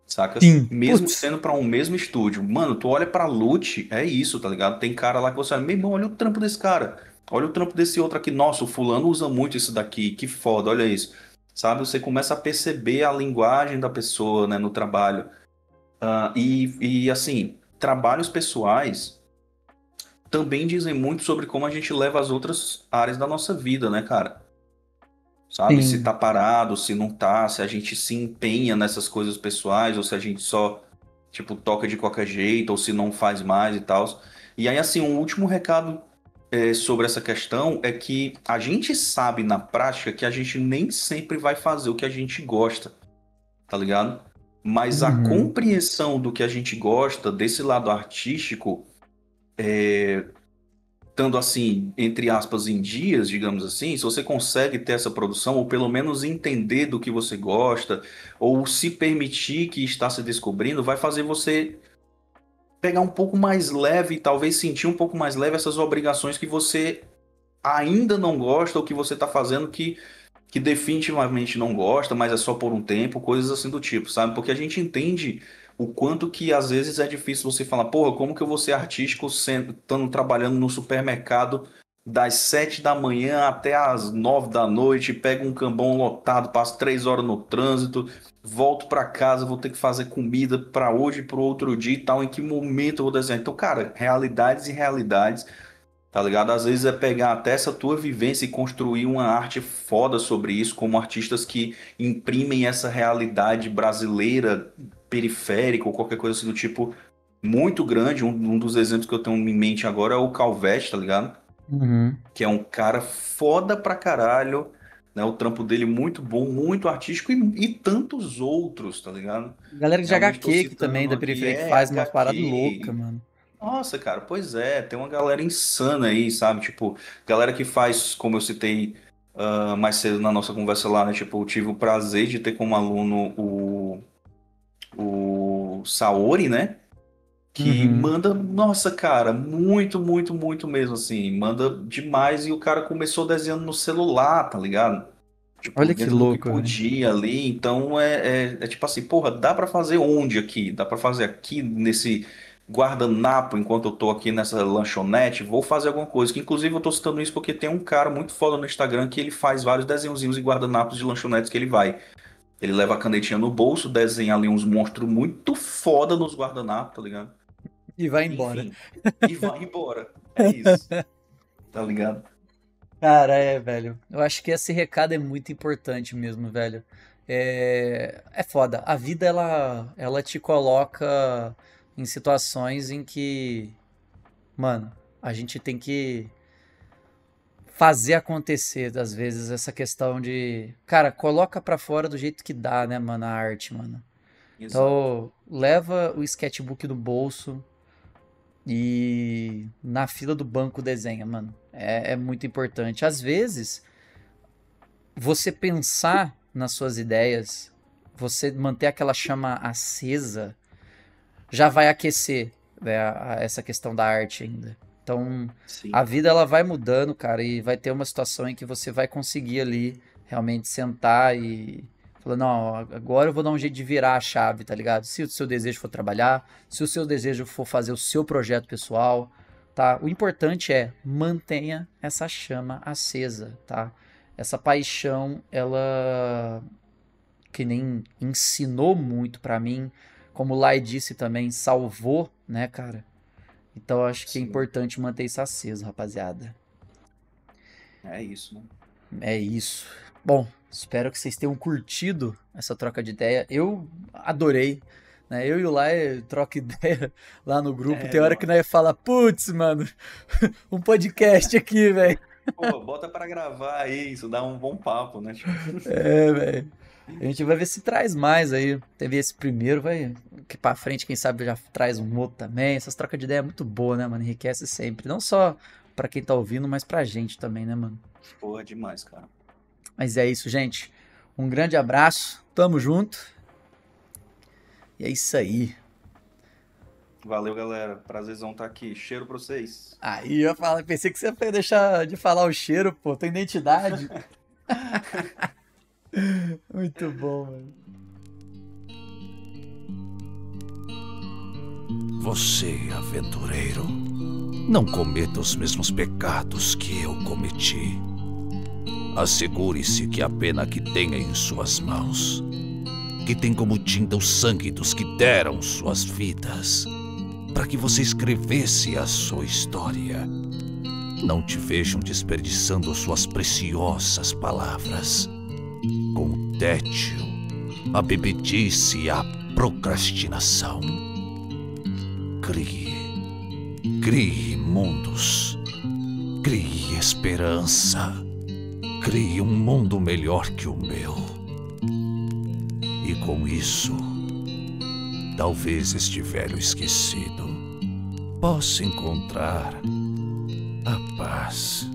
saca? Sim. Mesmo Putz. sendo para um mesmo estúdio. Mano, tu olha pra Lute, é isso, tá ligado? Tem cara lá que você olha, meu irmão, olha o trampo desse cara. Olha o trampo desse outro aqui. Nossa, o fulano usa muito isso daqui. Que foda, olha isso. Sabe? Você começa a perceber a linguagem da pessoa, né, no trabalho. E assim, trabalhos pessoais também dizem muito sobre como a gente leva as outras áreas da nossa vida, né, cara? Sabe? Se Sim. tá parado, se não tá, se a gente se empenha nessas coisas pessoais, ou se a gente só, tipo, toca de qualquer jeito, ou se não faz mais e tal. E aí, assim, um último recado sobre essa questão é que a gente sabe na prática que a gente nem sempre vai fazer o que a gente gosta, tá ligado? Mas a Uhum. compreensão do que a gente gosta, desse lado artístico, estando assim, entre aspas, em dias, digamos assim, se você consegue ter essa produção, ou pelo menos entender do que você gosta, ou se permitir que está se descobrindo, vai fazer você pegar um pouco mais leve, talvez sentir um pouco mais leve essas obrigações que você ainda não gosta, ou que você está fazendo que definitivamente não gosta, mas é só por um tempo, coisas assim do tipo, sabe? Porque a gente entende o quanto que às vezes é difícil você falar, porra, como que eu vou ser artístico sendo, estando trabalhando no supermercado das 7 da manhã até as 9 da noite, pego um cambão lotado, passo 3 horas no trânsito, volto para casa, vou ter que fazer comida para hoje e para o outro dia e tal, em que momento eu vou desenhar? Então, cara, realidades e realidades. Tá ligado? Às vezes é pegar até essa tua vivência e construir uma arte foda sobre isso, como artistas que imprimem essa realidade brasileira, periférica ou qualquer coisa assim do tipo, muito grande. Um dos exemplos que eu tenho em mente agora é o Calvete, tá ligado? Uhum. Que é um cara foda pra caralho, né? O trampo dele muito bom, muito artístico e tantos outros, tá ligado? Galera de Realmente tô HQ que também citando da aqui, periferia que faz umas paradas loucas, HQ. mano. Nossa, cara, pois é, tem uma galera insana aí, sabe? Tipo, galera que faz, como eu citei mais cedo na nossa conversa lá, né? Tipo, eu tive o prazer de ter como aluno o Saori, né? Que Uhum. manda, nossa, cara, muito, muito, muito mesmo, assim, manda demais. E o cara começou desenhando no celular, tá ligado? Tipo, Olha que dentro do que louco, velho. podia ali. Então é tipo assim, porra, dá pra fazer onde aqui? Dá pra fazer aqui nesse guardanapo enquanto eu tô aqui nessa lanchonete? Vou fazer alguma coisa. Que inclusive eu tô citando isso porque tem um cara muito foda no Instagram que ele faz vários desenhozinhos e guardanapos de lanchonetes que ele vai. Ele leva a canetinha no bolso, desenha ali uns monstros muito foda nos guardanapos, tá ligado? E vai embora. Enfim, e vai embora. É isso, tá ligado? Cara, velho. Eu acho que esse recado é muito importante mesmo, velho. É foda. A vida, ela te coloca em situações em que, mano, a gente tem que fazer acontecer, às vezes, essa questão de, cara, coloca pra fora do jeito que dá, né, mano, a arte, mano. Exato. Então, leva o sketchbook no bolso e na fila do banco desenha, mano. É muito importante. Às vezes, você pensar nas suas ideias, você manter aquela chama acesa, já vai aquecer, né, essa questão da arte ainda. Então, a Sim. vida ela vai mudando, cara, e vai ter uma situação em que você vai conseguir ali realmente sentar e falar, não, agora eu vou dar um jeito de virar a chave, tá ligado? Se o seu desejo for trabalhar, se o seu desejo for fazer o seu projeto pessoal, tá? O importante é mantenha essa chama acesa, tá? Essa paixão, ela que nem ensinou muito pra mim, como o Lai disse também, salvou, né, cara? Então eu acho que é Sim. importante manter isso aceso, rapaziada. É isso, né? É isso. Bom, espero que vocês tenham curtido essa troca de ideia. Eu adorei. Né? Eu e o Lai troca ideia lá no grupo. É, Tem hora que não. nós fala, putz, mano, um podcast aqui, velho. Pô, bota pra gravar aí, isso dá um bom papo, né? Tipo, É, velho. A gente vai ver se traz mais aí. Teve esse primeiro, vai. Que pra frente, quem sabe já traz um outro também. Essas trocas de ideia é muito boa, né, mano? Enriquece sempre. Não só pra quem tá ouvindo, mas pra gente também, né, mano? porra, demais, cara. Mas é isso, gente. Um grande abraço. Tamo junto. E é isso aí. Valeu, galera. Prazerzão estar aqui. Cheiro pra vocês. Aí eu falo, pensei que você ia deixar de falar o cheiro, pô. Tua identidade. Muito bom, mano. Você, aventureiro, não cometa os mesmos pecados que eu cometi. Assegure-se que a pena que tenha em suas mãos, que tem como tinta o sangue dos que deram suas vidas, para que você escrevesse a sua história. Não te vejam desperdiçando suas preciosas palavras com o tédio, a bebedice e a procrastinação. Crie mundos, Crie esperança. Crie um mundo melhor que o meu. E com isso, talvez este velho esquecido possa encontrar a paz.